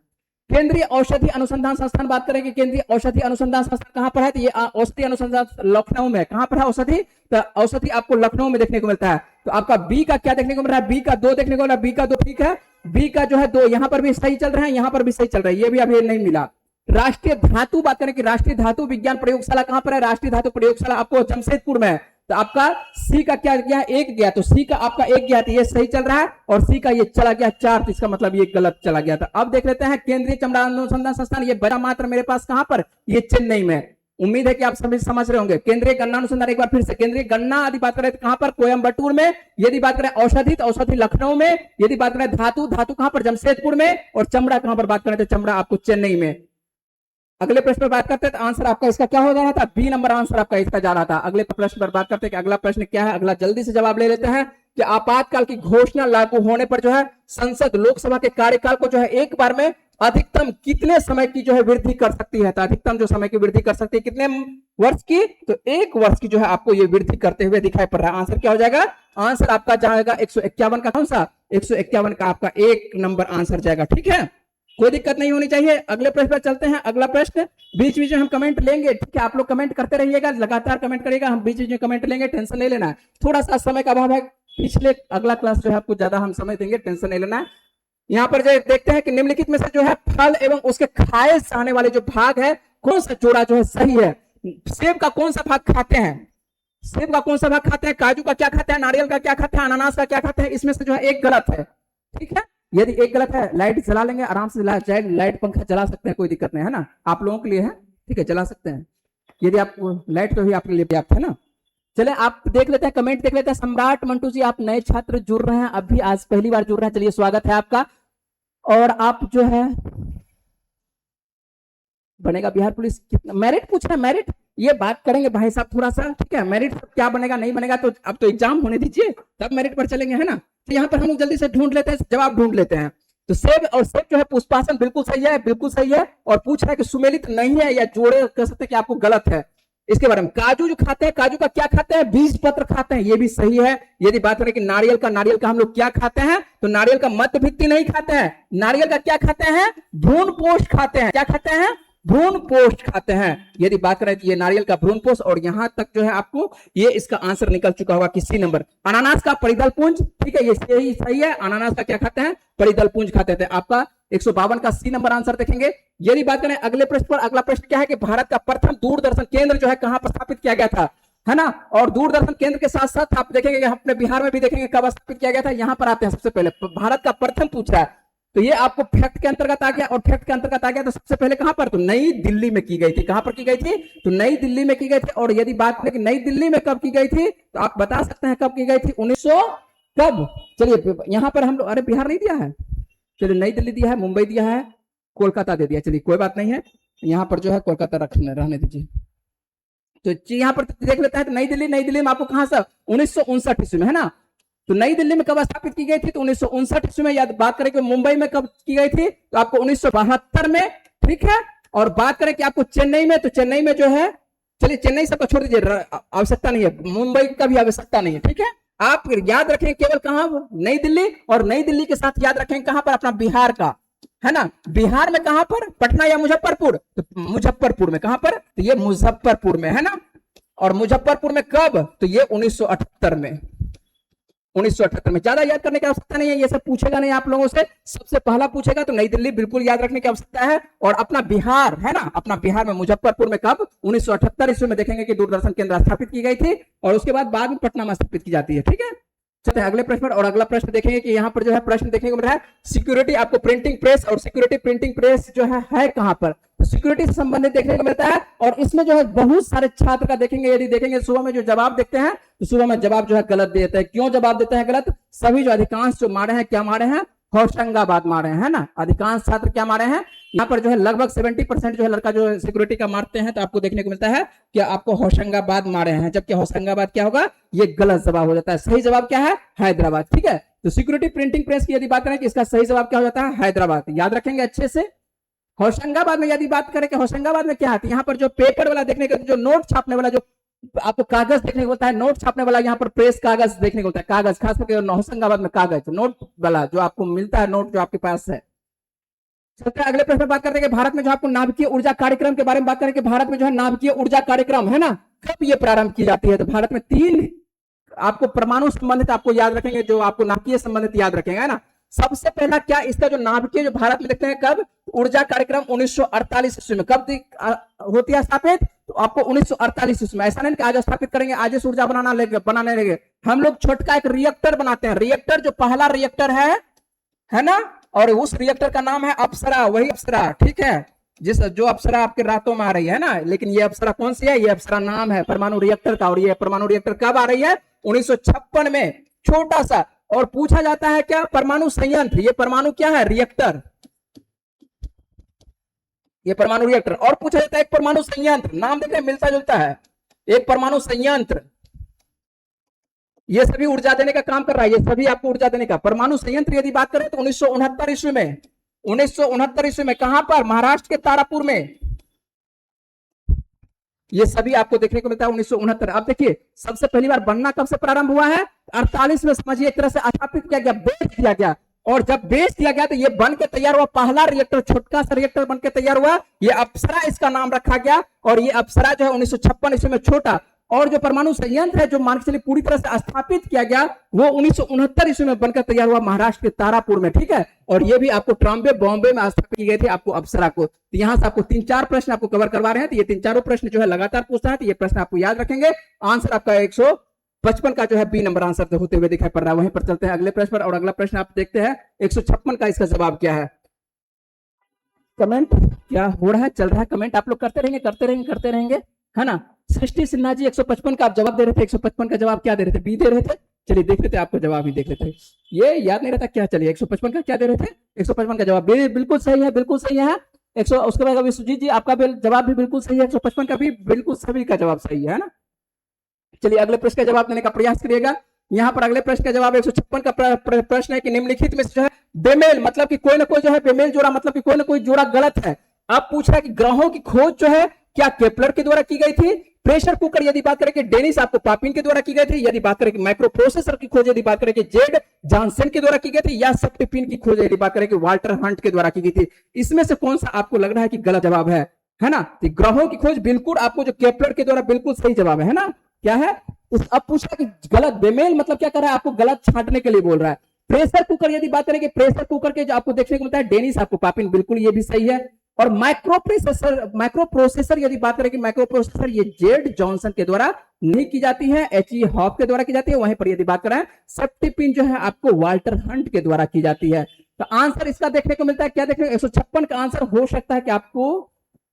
केंद्रीय औषधि अनुसंधान संस्थान बात करेंगे, केंद्रीय औषधि अनुसंधान संस्थान कहां पर है, तो ये औषधि अनुसंधान लखनऊ में। कहां पर है औषधि, तो औषधि आपको लखनऊ में देखने को मिलता है। तो आपका बी का क्या देखने को मिल रहा है, बी का 2 देखने को मिल रहा है, बी का 2 ठीक है, बी का जो है 2 यहां पर भी सही चल रहा है, यहां पर भी सही चल रहा है, ये भी अभी नहीं मिला। राष्ट्रीय धातु बात करें कि राष्ट्रीय धातु विज्ञान प्रयोगशाला कहां पर है, राष्ट्रीय धातु प्रयोगशाला आपको जमशेदपुर में है। तो आपका सी का क्या गया, 1 गया, तो सी का आपका 1 गया, तो ये सही चल रहा है, और सी का ये चला गया 4, तो इसका मतलब ये गलत चला गया था। अब देख लेते हैं केंद्रीय चमड़ा अनुसंधान संस्थान, ये बड़ा मात्र मेरे पास कहां पर, ये चेन्नई में। उम्मीद है कि आप सभी समझ रहे होंगे। केंद्रीय गन्ना अनुसंधान, एक बार फिर से केंद्रीय गन्ना यदि बात करें तो कहां पर, कोयम्बटूर में। यदि बात करें औषधि, तो औषधि लखनऊ में। यदि बात करें धातु, धातु कहां पर, जमशेदपुर में। और चमड़ा कहां पर बात करें तो चमड़ा आपको चेन्नई में। अगले प्रश्न पर बात करते हैं, तो आंसर आपका इसका क्या हो जाना था, बी नंबर आंसर आपका इसका जाना था। अगले प्रश्न पर बात करते हैं कि अगला प्रश्न क्या है, अगला जल्दी से जवाब ले लेते हैं कि आपातकाल की घोषणा लागू होने पर जो है संसद लोकसभा के कार्यकाल को जो है एक बार में अधिकतम कितने समय की जो है वृद्धि कर सकती है, तो अधिकतम जो समय की वृद्धि कर सकती है कितने वर्ष की, तो 1 वर्ष की जो है आपको ये वृद्धि करते हुए दिखाई पड़ रहा है। आंसर क्या हो जाएगा, आंसर आपका जाएगा 151 का, कौन सा 151 का आपका 1 नंबर आंसर जाएगा, ठीक है, कोई दिक्कत नहीं होनी चाहिए। अगले प्रश्न पर चलते हैं। अगला प्रश्न बीच बीच में हम कमेंट लेंगे, ठीक है, आप लोग कमेंट करते रहिएगा, लगातार कमेंट करिएगा, हम बीच बीच में कमेंट लेंगे, टेंशन नहीं लेना है। थोड़ा सा समय का अभाव है, पिछले अगला क्लास जो है आपको ज्यादा हम समय देंगे, टेंशन नहीं लेना है। यहाँ पर जो देखते हैं कि निम्नलिखित में से जो है फल एवं उसके खाए जाने वाले जो भाग है, कौन सा जोड़ा जो है सही है। सेब का कौन सा भाग खाते हैं, सेब का कौन सा भाग खाते हैं, काजू का क्या खाते हैं, नारियल का क्या खाते हैं, अनानास का क्या खाते हैं, इसमें से जो है एक गलत है, ठीक है। यदि एक गलत है, लाइट जला लेंगे आराम से, लाइट पंखा चला सकते हैं, कोई दिक्कत नहीं है ना, आप लोगों के लिए है, ठीक है, चला सकते हैं। यदि आप लाइट तो ही आपके लिए पर्याप्त है ना। चले आप देख लेते हैं, कमेंट देख लेते हैं। सम्राट मंटू जी, आप नए छात्र जुड़ रहे हैं, अभी आज पहली बार जुड़ रहे हैं, चलिए स्वागत है आपका। और आप जो है बनेगा बिहार पुलिस, कितना मेरिट पूछ रहे हैं, मेरिट ये बात करेंगे भाई साहब थोड़ा सा, ठीक है, मेरिट क्या बनेगा नहीं बनेगा, तो अब तो एग्जाम होने दीजिए तब मेरिट पर चलेंगे, है ना। तो यहाँ पर हम लोग जल्दी से ढूंढ लेते हैं, जवाब ढूंढ लेते हैं। तो सेब, और सेब जो है पुष्पासन बिल्कुल सही है, बिल्कुल सही है, और पूछ रहा है कि सुमेलित नहीं है या जोड़े कह सकते हैं कि आपको गलत है। इसके बारे में काजू जो खाते हैं, काजू का क्या खाते हैं, बीज पत्र खाते हैं, ये भी सही है। यदि बात करें कि नारियल का हम लोग क्या खाते हैं, तो नारियल का मध्य भित्ति नहीं खाते हैं, नारियल का क्या खाते हैं, भ्रूण पोष खाते हैं, क्या खाते हैं, भ्रूण पोष खाते हैं। यदि बात करें तो ये नारियल का भ्रूण पोष, और यहां तक जो है आपको ये इसका आंसर निकल चुका होगा किसी नंबर। अनानास का परिदल पुंज, ठीक है, ये सही है, अनानास का क्या खाते हैं, परिदल पुंज खाते थे। आपका 152 का सी नंबर आंसर देखेंगे। यदि बात करें अगले प्रश्न पर, अगला प्रश्न क्या है कि भारत का प्रथम दूरदर्शन केंद्र जो है कहां पर स्थापित किया गया था, है ना। और दूरदर्शन केंद्र के साथ साथ आप देखेंगे अपने बिहार में भी देखेंगे कब स्थापित किया गया था। यहां पर आते हैं, सबसे पहले भारत का प्रथम पूछ रहा है, तो ये आपको फैक्ट के अंतर्गत आ गया, और फैक्ट के अंतर्गत आ गया तो सबसे पहले कहां पर, तो नई दिल्ली में की गई थी। कहां पर की गई थी, तो नई दिल्ली में की गई थी। और यदि बात करें कि नई दिल्ली में कब की गई थी, तो आप बता सकते हैं कब की गई थी, 1900 कब। चलिए यहां पर हम लोग, अरे बिहार नहीं दिया है, चलिए नई दिल्ली दिया है, मुंबई दिया है, कोलकाता दे दिया, चलिए कोई बात नहीं है, यहाँ पर जो है कोलकाता रहने दीजिए। तो यहाँ पर देख लेते हैं, तो नई दिल्ली में आपको कहां से 1959 ईस्वी में, है ना। तो नई दिल्ली में कब स्थापित की गई थी? तो 1959 ईस्वी में। याद बात करें कि मुंबई में कब की गई थी? तो आपको 1972 में, ठीक है। और बात करें कि आपको चेन्नई में, तो चेन्नई में जो है, चलिए चेन्नई सबको छोड़ दीजिए, आवश्यकता नहीं है, मुंबई का भी आवश्यकता नहीं है, ठीक है। आप याद रखें केवल कहां? नई दिल्ली, और नई दिल्ली के साथ याद रखें कहां पर? अपना बिहार का, है ना। बिहार में कहां पर? पटना या मुजफ्फरपुर? तो मुजफ्फरपुर में। कहां पर? तो ये मुजफ्फरपुर में, है ना। और मुजफ्फरपुर में कब? तो ये 1978 में। 1978 में। ज्यादा याद करने की आवश्यकता नहीं है, ये सब पूछेगा नहीं आप लोगों से। सबसे पहला पूछेगा तो नई दिल्ली बिल्कुल याद रखने की आवश्यकता है। और अपना बिहार, है ना, अपना बिहार में मुजफ्फरपुर में कब? 1978 ईस्वी में देखेंगे कि दूरदर्शन केंद्र स्थापित की गई थी, और उसके बाद में पटना में स्थापित की जाती है, ठीक है। चलते हैं अगले प्रश्न पर। और अगला प्रश्न देखेंगे कि यहाँ पर जो है प्रश्न देखने को मिल रहा है, सिक्योरिटी, आपको प्रिंटिंग प्रेस और सिक्योरिटी प्रिंटिंग प्रेस जो है कहां पर? तो सिक्योरिटी से संबंधित देखने को मिलता है। और इसमें जो है बहुत सारे छात्र का देखेंगे, यदि देखेंगे सुबह में जो जवाब देखते हैं, तो सुबह में जवाब जो है गलत देते हैं। क्यों जवाब देते हैं गलत? सभी जो अधिकांश जो मारे हैं, क्या मारे हैं? होशंगाबाद मारे हैं, है ना। अधिकांश छात्र क्या मारे हैं? यहाँ पर जो है लगभग 70% जो है लड़का जो सिक्योरिटी का मारते हैं, तो आपको देखने को मिलता है कि आपको होशंगाबाद मारे हैं, जबकि होशंगाबाद क्या होगा? ये गलत जवाब हो जाता है। सही जवाब क्या है? हैदराबाद, ठीक है। तो सिक्योरिटी प्रिंटिंग प्रेस की यदि बात करें कि इसका सही जवाब क्या हो जाता है? हैदराबाद। याद रखेंगे अच्छे से। होशंगाबाद में यदि बात करें कि होशंगाबाद में क्या है, यहाँ पर जो पेपर वाला देखने को, जो नोट छापने वाला, जो आपको कागज देखने को मिलता है, नोट छापने वाला, यहाँ पर प्रेस कागज देखने को मिलता है। कागज खास करके होशंगाबाद में कागज नोट वाला जो आपको मिलता है, नोट जो आपके पास है। चलते अगले प्रश्न बात करते हैं कि भारत में जो आपको नाभिकीय ऊर्जा कार्यक्रम के बारे में बात करें कि भारत में जो है नाभिकीय ऊर्जा कार्यक्रम, है ना, कब ये प्रारंभ की जाती है? तो भारत में 3 आपको परमाणु संबंधित आपको याद रखेंगे, जो आपको नाभिकीय संबंधित याद रखेंगे, है ना। सबसे पहला क्या इसका जो नाभिकीय जो भारत में देखते हैं कब? ऊर्जा कार्यक्रम 1948 ईस्वी में। कब होती है स्थापित? तो आपको 1948 ईस्वी में। ऐसा नहीं कि आज स्थापित करेंगे, आज इस ऊर्जा बनाने लगे। हम लोग छोटका एक रिएक्टर बनाते हैं, रिएक्टर जो पहला रिएक्टर है ना, और उस रिएक्टर का नाम है अप्सरा, वही अप्सरा, ठीक है, जो अप्सरा आपके रातों में आ रही है ना। लेकिन ये अप्सरा कौन सी है? ये अप्सरा नाम है परमाणु रिएक्टर का। और ये परमाणु रिएक्टर कब आ रही है? 1956 में, छोटा सा। और पूछा जाता है क्या? परमाणु संयंत्र। ये परमाणु क्या है? रिएक्टर, ये परमाणु रिएक्टर। और पूछा जाता है एक परमाणु संयंत्र, नाम देखने मिलता जुलता है, एक परमाणु संयंत्र। ये सभी ऊर्जा देने का काम कर रहा है, ये सभी आपको ऊर्जा देने का। परमाणु संयंत्र यदि बात करें तो 1969 ईस्वी में, 1969 ईस्वी में। कहां पर? महाराष्ट्र के तारापुर में। ये सभी आपको देखने को मिलता है 1969। अब देखिए सबसे पहली बार बनना कब से प्रारंभ हुआ है? 48 में। समझिए एक तरह से स्थापित किया गया, बेच दिया गया। और जब बेच दिया गया तो ये बन के तैयार हुआ पहला रिएक्टर, छोटका सा रिएक्टर बन के तैयार हुआ। ये अप्सरा इसका नाम रखा गया। और ये अप्सरा जो है 1956 ईस्वी में छोटा। और जो परमाणु संयंत्र है जो मान के चलिए पूरी तरह से स्थापित किया गया, वो 1969 ईस्वी में बनकर तैयार हुआ महाराष्ट्र के तारापुर में, ठीक है। और ये भी आपको ट्रॉम्बे बॉम्बे में स्थापित की गई थी आपको अप्सरा को। तो यहां से आपको 3-4 प्रश्न आपको कवर करवा रहे हैं। तो ये 3-4 प्रश्न जो है लगातार पूछता है, तो ये प्रश्न आपको याद रखेंगे। आंसर आपका 155 का जो है बी नंबर आंसर होते हुए दिखाई पड़ रहा है। वहीं पर चलते हैं अगले प्रश्न पर। और अगला प्रश्न आप देखते हैं 156 का इसका जवाब क्या है? कमेंट क्या हो रहा है? चल रहा है कमेंट, आप लोग करते रहेंगे, है ना। सृष्टि सिन्हा जी 155 का आप जवाब दे रहे थे। 155 का जवाब क्या दे रहे थे? बी दे रहे थे। चलिए देख लेते आपको जवाब ही देख लेते हैं। ये याद नहीं रहता क्या? चलिए 155 का क्या दे रहे थे? 155 का जवाब बिल्कुल सही है, बिल्कुल सही है। 100 उसके बाद विश्वजीत जी आपका जवाब भी बिल्कुल सही है। 155 का भी बिल्कुल सभी का जवाब सही है ना। चलिए अगले प्रश्न का जवाब देने का प्रयास करिएगा। यहाँ पर अगले प्रश्न का जवाब 156 का प्रश्न है कि निम्नलिखित में जो है बेमेल, मतलब कि कोई ना कोई जो है बेमेल जोड़ा, मतलब कि कोई ना कोई जोड़ा गलत है। अब पूछ रहा है कि ग्रहों की खोज जो है क्या केपलर के द्वारा की गई थी? प्रेशर कुकर यदि बात करें कि डेनिस आपको पापिन के द्वारा की गई थी। यदि बात करें कि माइक्रो प्रोसेसर की खोज यदि बात करें कि जेड जॉनसन के द्वारा की गई थी, या सेप्टिपिन की खोज यदि बात करें कि वाल्टर हंट के द्वारा की गई थी। इसमें से कौन सा आपको लग रहा है कि गलत जवाब है ना। तो ग्रहों की खोज बिल्कुल आपको जो केपलर के द्वारा बिल्कुल सही जवाब है ना। क्या है? अब पूछा कि गलत बेमेल मतलब क्या कर रहा है? आपको गलत छांटने के लिए बोल रहा है। प्रेशर कुकर यदि बात करें कि प्रेशर कुकर के जो आपको देखने को मिलता है डेनिस आपको पापिन, बिल्कुल ये भी सही है। और माइक्रो प्रोसेसर यदि बात करें कि माइक्रो प्रोसेसर ये जेड जॉनसन के द्वारा नहीं की जाती है, एच.ई. हॉफ के द्वारा की जाती है। वहीं पर यदि बात करें सेप्टिपिन जो है आपको वाल्टर हंट के द्वारा की जाती है। तो आंसर इसका देखने को मिलता है क्या? देखने 156 का आंसर हो सकता है कि आपको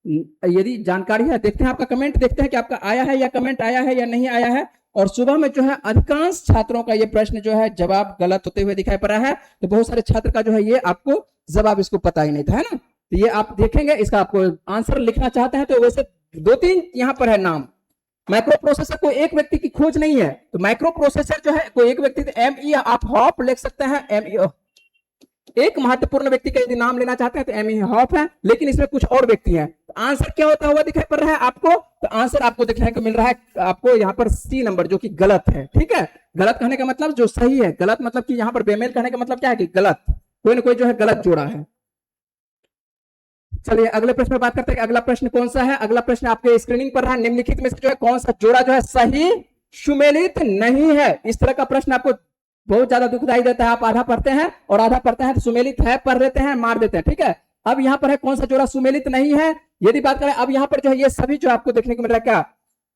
यदि जानकारी है, देखते हैं आपका कमेंट, देखते हैं कि आपका आया है या कमेंट आया है या नहीं आया है। और सुबह में जो है अधिकांश छात्रों का ये प्रश्न जो है जवाब गलत होते हुए दिखाई पड़ रहा है। तो बहुत सारे छात्र का जो है ये आपको जवाब इसको पता ही नहीं था, है ना। तो ये आप देखेंगे, इसका आपको आंसर लिखना चाहते हैं तो वैसे 2-3 यहां पर है नाम, माइक्रो प्रोसेसर कोई एक व्यक्ति की खोज नहीं है, तो माइक्रो प्रोसेसर जो है कोई एक व्यक्ति, एमई आप हॉप लिख सकते हैं, एमई एक महत्वपूर्ण व्यक्ति का यदि नाम लेना चाहते हैं तो एमई हॉप है, लेकिन इसमें कुछ और व्यक्ति हैं। तो आंसर क्या होता हुआ दिखाई पड़ रहा है आपको, तो आंसर आपको देखने को मिल रहा है आपको यहाँ पर सी नंबर, जो कि गलत है। ठीक है, गलत कहने का मतलब जो सही है, गलत मतलब कि यहाँ पर बेमेल कहने का मतलब क्या है कि गलत, कोई ना कोई जो है गलत जोड़ा है। चलिए अगले प्रश्न में बात करते हैं। अगला प्रश्न कौन सा है, अगला प्रश्न आपके स्क्रीनिंग पर रहा, निम्नलिखित में से जो है कौन सा जोड़ा जो है सही सुमेलित नहीं है। इस तरह का प्रश्न आपको बहुत ज्यादा दुखदाई देता है, आप आधा पढ़ते हैं और आधा पढ़ते हैं तो सुमेलित है पढ़ लेते हैं, मार देते हैं। ठीक है, अब यहाँ पर है कौन सा जोड़ा सुमेलित नहीं है, यदि बात करें अब यहाँ पर जो है ये सभी जो आपको देखने को मिल रहा है क्या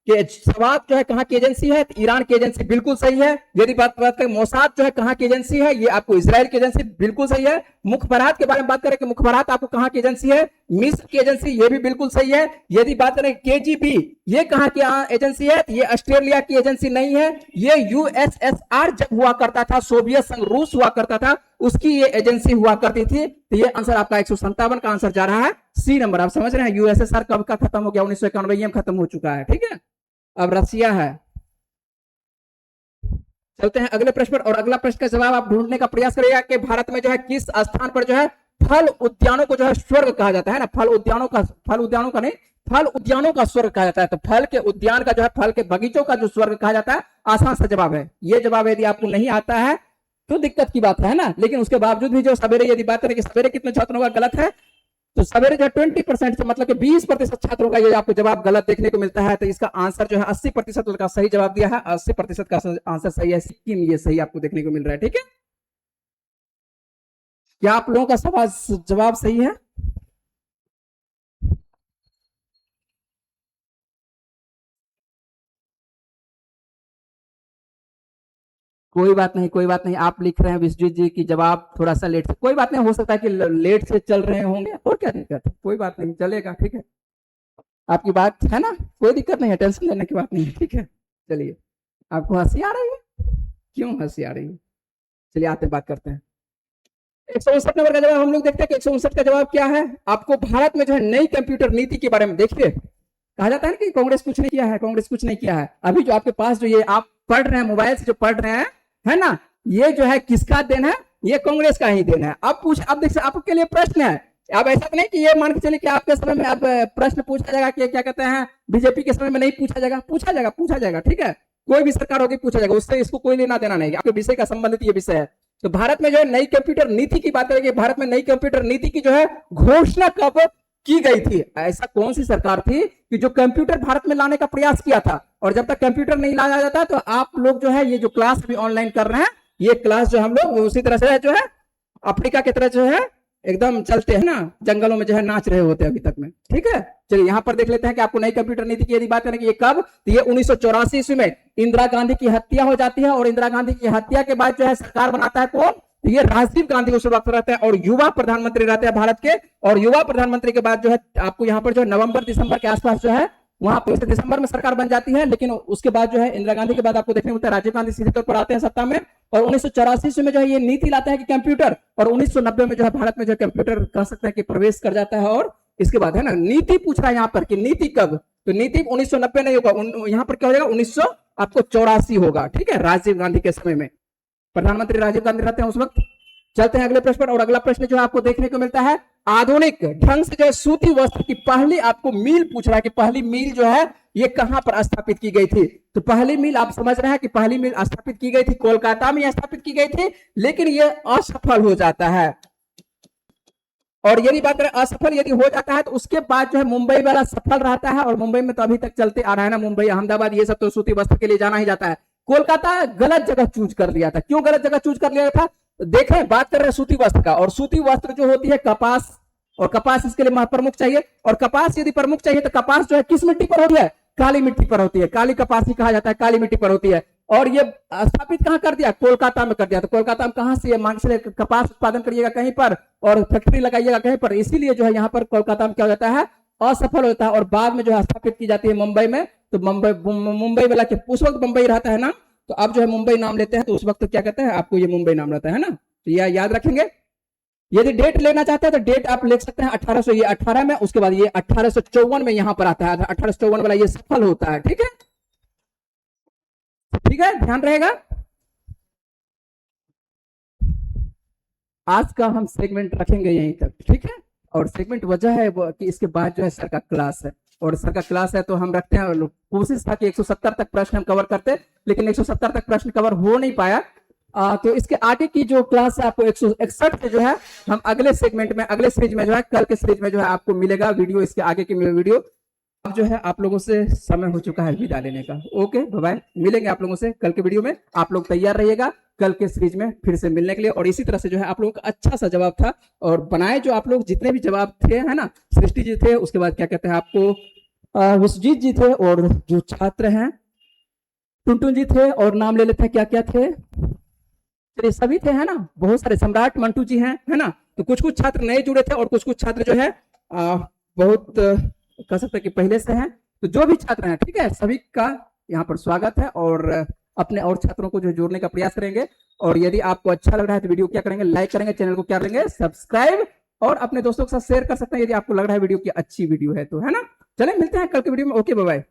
कि सवाब जो है कहां की एजेंसी है, तो ईरान की एजेंसी बिल्कुल सही है। यदि बात करें मोसाद जो है कहां की एजेंसी है, ये आपको इजराइल की एजेंसी बिल्कुल सही है। मुखबरात के बारे में बात करें कि मुखबरात आपको कहां की एजेंसी है, मिस्र की एजेंसी, ये भी बिल्कुल सही है। यदि बात करें केजीबी ये कहां की एजेंसी है, तो ये ऑस्ट्रेलिया की एजेंसी नहीं है, ये यूएसएसआर जब हुआ करता था, सोवियत संघ रूस हुआ करता था, उसकी ये एजेंसी हुआ करती थी। तो ये आंसर आपका 157 का आंसर जा रहा है सी नंबर। आप समझ रहे हैं यूएसएसआर कब का खत्म हो गया, 1991 में खत्म हो चुका है। ठीक है, अब रसिया है। चलते हैं अगले प्रश्न पर, और अगला प्रश्न का जवाब आप ढूंढने का प्रयास करिएगा कि भारत में जो है किस स्थान पर जो है फल उद्यानों को जो है स्वर्ग कहा जाता है ना, फल उद्यानों का नहीं, फल उद्यानों का स्वर्ग कहा जाता है। तो फल के उद्यान का जो है, फल के बगीचों का जो स्वर्ग कहा जाता है, आसान सा जवाब है। ये जवाब यदि आपको नहीं आता है तो दिक्कत की बात है ना, लेकिन उसके बावजूद भी जो सवेरे यदि बात करें कि सवेरे कितने छात्रों का गलत है, तो सवेरे जो 20% से मतलब कि 20% छात्रों का ये आपको जवाब गलत देखने को मिलता है। तो इसका आंसर जो है 80% का सही जवाब दिया है, 80% का आंसर सही है, सिक्किम ये सही आपको देखने को मिल रहा है। ठीक है, क्या आप लोगों का सवाल जवाब सही है? कोई बात नहीं, कोई बात नहीं, आप लिख रहे हैं विश्वजीत जी की जवाब थोड़ा सा लेट से, कोई बात नहीं, हो सकता है कि लेट से चल रहे होंगे, और क्या दिक्कत है, कोई बात नहीं, चलेगा। ठीक है, आपकी बात है ना, कोई दिक्कत नहीं है, टेंशन लेने की बात नहीं है। ठीक है, चलिए, आपको हंसी आ रही है, क्यों हंसी आ रही है? चलिए आते बात करते हैं। 159 नंबर का जवाब हम लोग देखते हैं कि 159 का जवाब क्या है। आपको भारत में जो है नई कंप्यूटर नीति के बारे में देखिए, कहा जाता है ना कि कांग्रेस कुछ नहीं किया है, कांग्रेस कुछ नहीं किया है। अभी जो आपके पास जो ये आप पढ़ रहे हैं, मोबाइल से जो पढ़ रहे हैं, है ना, ये जो है किसका देन है, ये कांग्रेस का ही देन है। अब देखिए आपके लिए प्रश्न है, अब ऐसा नहीं कि ये मान के चलिए कि आपके समय में अब प्रश्न पूछा जाएगा कि क्या कहते हैं, बीजेपी के समय में नहीं पूछा जाएगा, पूछा जाएगा, पूछा जाएगा। ठीक है, कोई भी सरकार होगी पूछा जाएगा, उससे इसको कोई लेना देना नहीं, आपके विषय का संबंधित ये विषय है। तो भारत में जो है नई कंप्यूटर नीति की बात करेंगे, भारत में नई कंप्यूटर नीति की जो है घोषणा कब की गई थी, ऐसा कौन सी सरकार थी कि जो कंप्यूटर भारत में लाने का प्रयास किया था, और जब तक कंप्यूटर नहीं लाया जाता तो आप लोग जो है ये जो क्लास भी ऑनलाइन कर रहे हैं, ये क्लास जो हम लोग उसी तरह से जो है अफ्रीका की तरह जो है एकदम चलते हैं ना, जंगलों में जो है नाच रहे होते हैं अभी तक में। ठीक है, चलिए यहां पर देख लेते हैं कि आपको नई कंप्यूटर नीति की यदि बात करें कि ये कब, तो ये 1984 ईस्वी में इंदिरा गांधी की हत्या हो जाती है, और इंदिरा गांधी की हत्या के बाद जो है सरकार बनाता है कौन, तो ये राजीव गांधी उस वक्त रहते हैं, और युवा प्रधानमंत्री रहते हैं भारत के। और युवा प्रधानमंत्री के बाद जो है आपको यहाँ पर जो नवंबर दिसंबर के आसपास जो है वहां पर दिसंबर में सरकार बन जाती है, लेकिन उसके बाद जो है इंदिरा गांधी के बाद आपको देखने को मिलता है राजीव गांधी सीधे तौर पर आते हैं सत्ता में, और 1984 में जो है ये नीति लाते हैं कि कंप्यूटर, और 1990 में जो है भारत में जो कंप्यूटर कह सकते हैं कि प्रवेश कर जाता है। और इसके बाद है ना नीति पूछ रहा है यहाँ पर कि नीति कब, तो नीति 1990 नहीं होगा, यहाँ पर क्या हो जाएगा 1984 होगा। ठीक है, राजीव गांधी के समय में प्रधानमंत्री राजीव गांधी रहते हैं उस वक्त। चलते हैं अगले प्रश्न पर, और अगला प्रश्न जो आपको देखने को मिलता है आधुनिक ढंग से जो है सूती वस्त्र की पहली आपको मील पूछ रहा है कि पहली मील जो है ये कहां पर स्थापित की गई थी। तो पहली मील आप समझ रहे हैं कि पहली मील स्थापित की गई थी कोलकाता में स्थापित की गई थी, लेकिन ये असफल हो जाता है। और यदि बात करें असफल यदि हो जाता है तो उसके बाद जो है मुंबई वाला सफल रहता है, और मुंबई में तो अभी तक चलते आ रहा है ना, मुंबई अहमदाबाद ये सब तो सूती वस्त्र के लिए जाना ही जाता है। कोलकाता गलत जगह चूज कर लिया था, क्यों गलत जगह चूज कर लिया था, देखें बात कर रहे हैं सूती वस्त्र का, और सूती वस्त्र जो होती है कपास, और कपास इसके लिए प्रमुख चाहिए, और कपास यदि प्रमुख चाहिए तो कपास जो है किस मिट्टी पर होती है, काली मिट्टी पर होती है, काली कपासी कहा जाता है, काली मिट्टी पर होती है। और ये स्थापित कहां कर दिया, कोलकाता में कर दिया। तो कोलकाता में कहां से मान से कपास उत्पादन करिएगा कहीं पर, और फैक्ट्री लगाइएगा कहीं पर, इसीलिए जो है यहाँ पर कोलकाता में क्या हो जाता है, असफल होता है, और बाद में जो है स्थापित की जाती है मुंबई में। तो मुंबई वाला के उस वक्त मुंबई रहता है ना, तो अब जो है मुंबई नाम लेते हैं, तो उस वक्त क्या कहते हैं आपको, ये मुंबई नाम रहता है ना, तो यह याद रखेंगे। यदि डेट लेना चाहते हैं तो डेट आप लिख सकते हैं 1800, ये 18 में, उसके बाद ये 1854 में यहां पर आता है, 1854 वाला ये सफल होता है। ठीक है, ठीक है, ध्यान रहेगा। आज का हम सेगमेंट रखेंगे यहीं तक, ठीक है। और सेगमेंट वजह है वो कि इसके बाद जो है सर का क्लास है, और सर का क्लास है तो हम रखते हैं, कोशिश था कि 170 तक प्रश्न हम कवर करते, लेकिन 170 तक प्रश्न कवर हो नहीं पाया। तो इसके आगे की जो क्लास है आपको 161 से जो है हम अगले सेगमेंट में, अगले सीरीज में जो है, कल के सीरीज में जो है आपको मिलेगा वीडियो, इसके आगे की वीडियो। अब जो है आप लोगों से समय हो चुका है विदा लेने का। ओके बाय, मिलेंगे आप लोगों से कल के वीडियो में। आप लोग तैयार रहिएगा कल के सीरीज में फिर से मिलने के लिए। और इसी तरह से जो है आप लोगों का अच्छा सा जवाब था, और बनाए जो आप लोग जितने भी जवाब थे, है ना, सृष्टि जी थे, उसके बाद क्या कहते हैं आपको विश्वजीत जी थे, और जो छात्र हैं टुनटुन जी थे, और नाम ले लेते हैं क्या क्या थे, सभी थे, है ना, बहुत सारे, सम्राट मंटू जी हैं, है ना। तो कुछ कुछ छात्र नए जुड़े थे और कुछ कुछ छात्र जो है बहुत कह सकते हैं कि पहले से हैं। तो जो भी छात्र हैं, ठीक है, सभी का यहाँ पर स्वागत है, और अपने और छात्रों को जो जोड़ने का प्रयास करेंगे। और यदि आपको अच्छा लग रहा है तो वीडियो क्या करेंगे, लाइक करेंगे, चैनल को क्या करेंगे, सब्सक्राइब, और अपने दोस्तों के साथ शेयर कर सकते हैं यदि आपको लग रहा है वीडियो की अच्छी वीडियो है तो, है ना। चलें मिलते हैं कल के वीडियो में। Okay bye bye.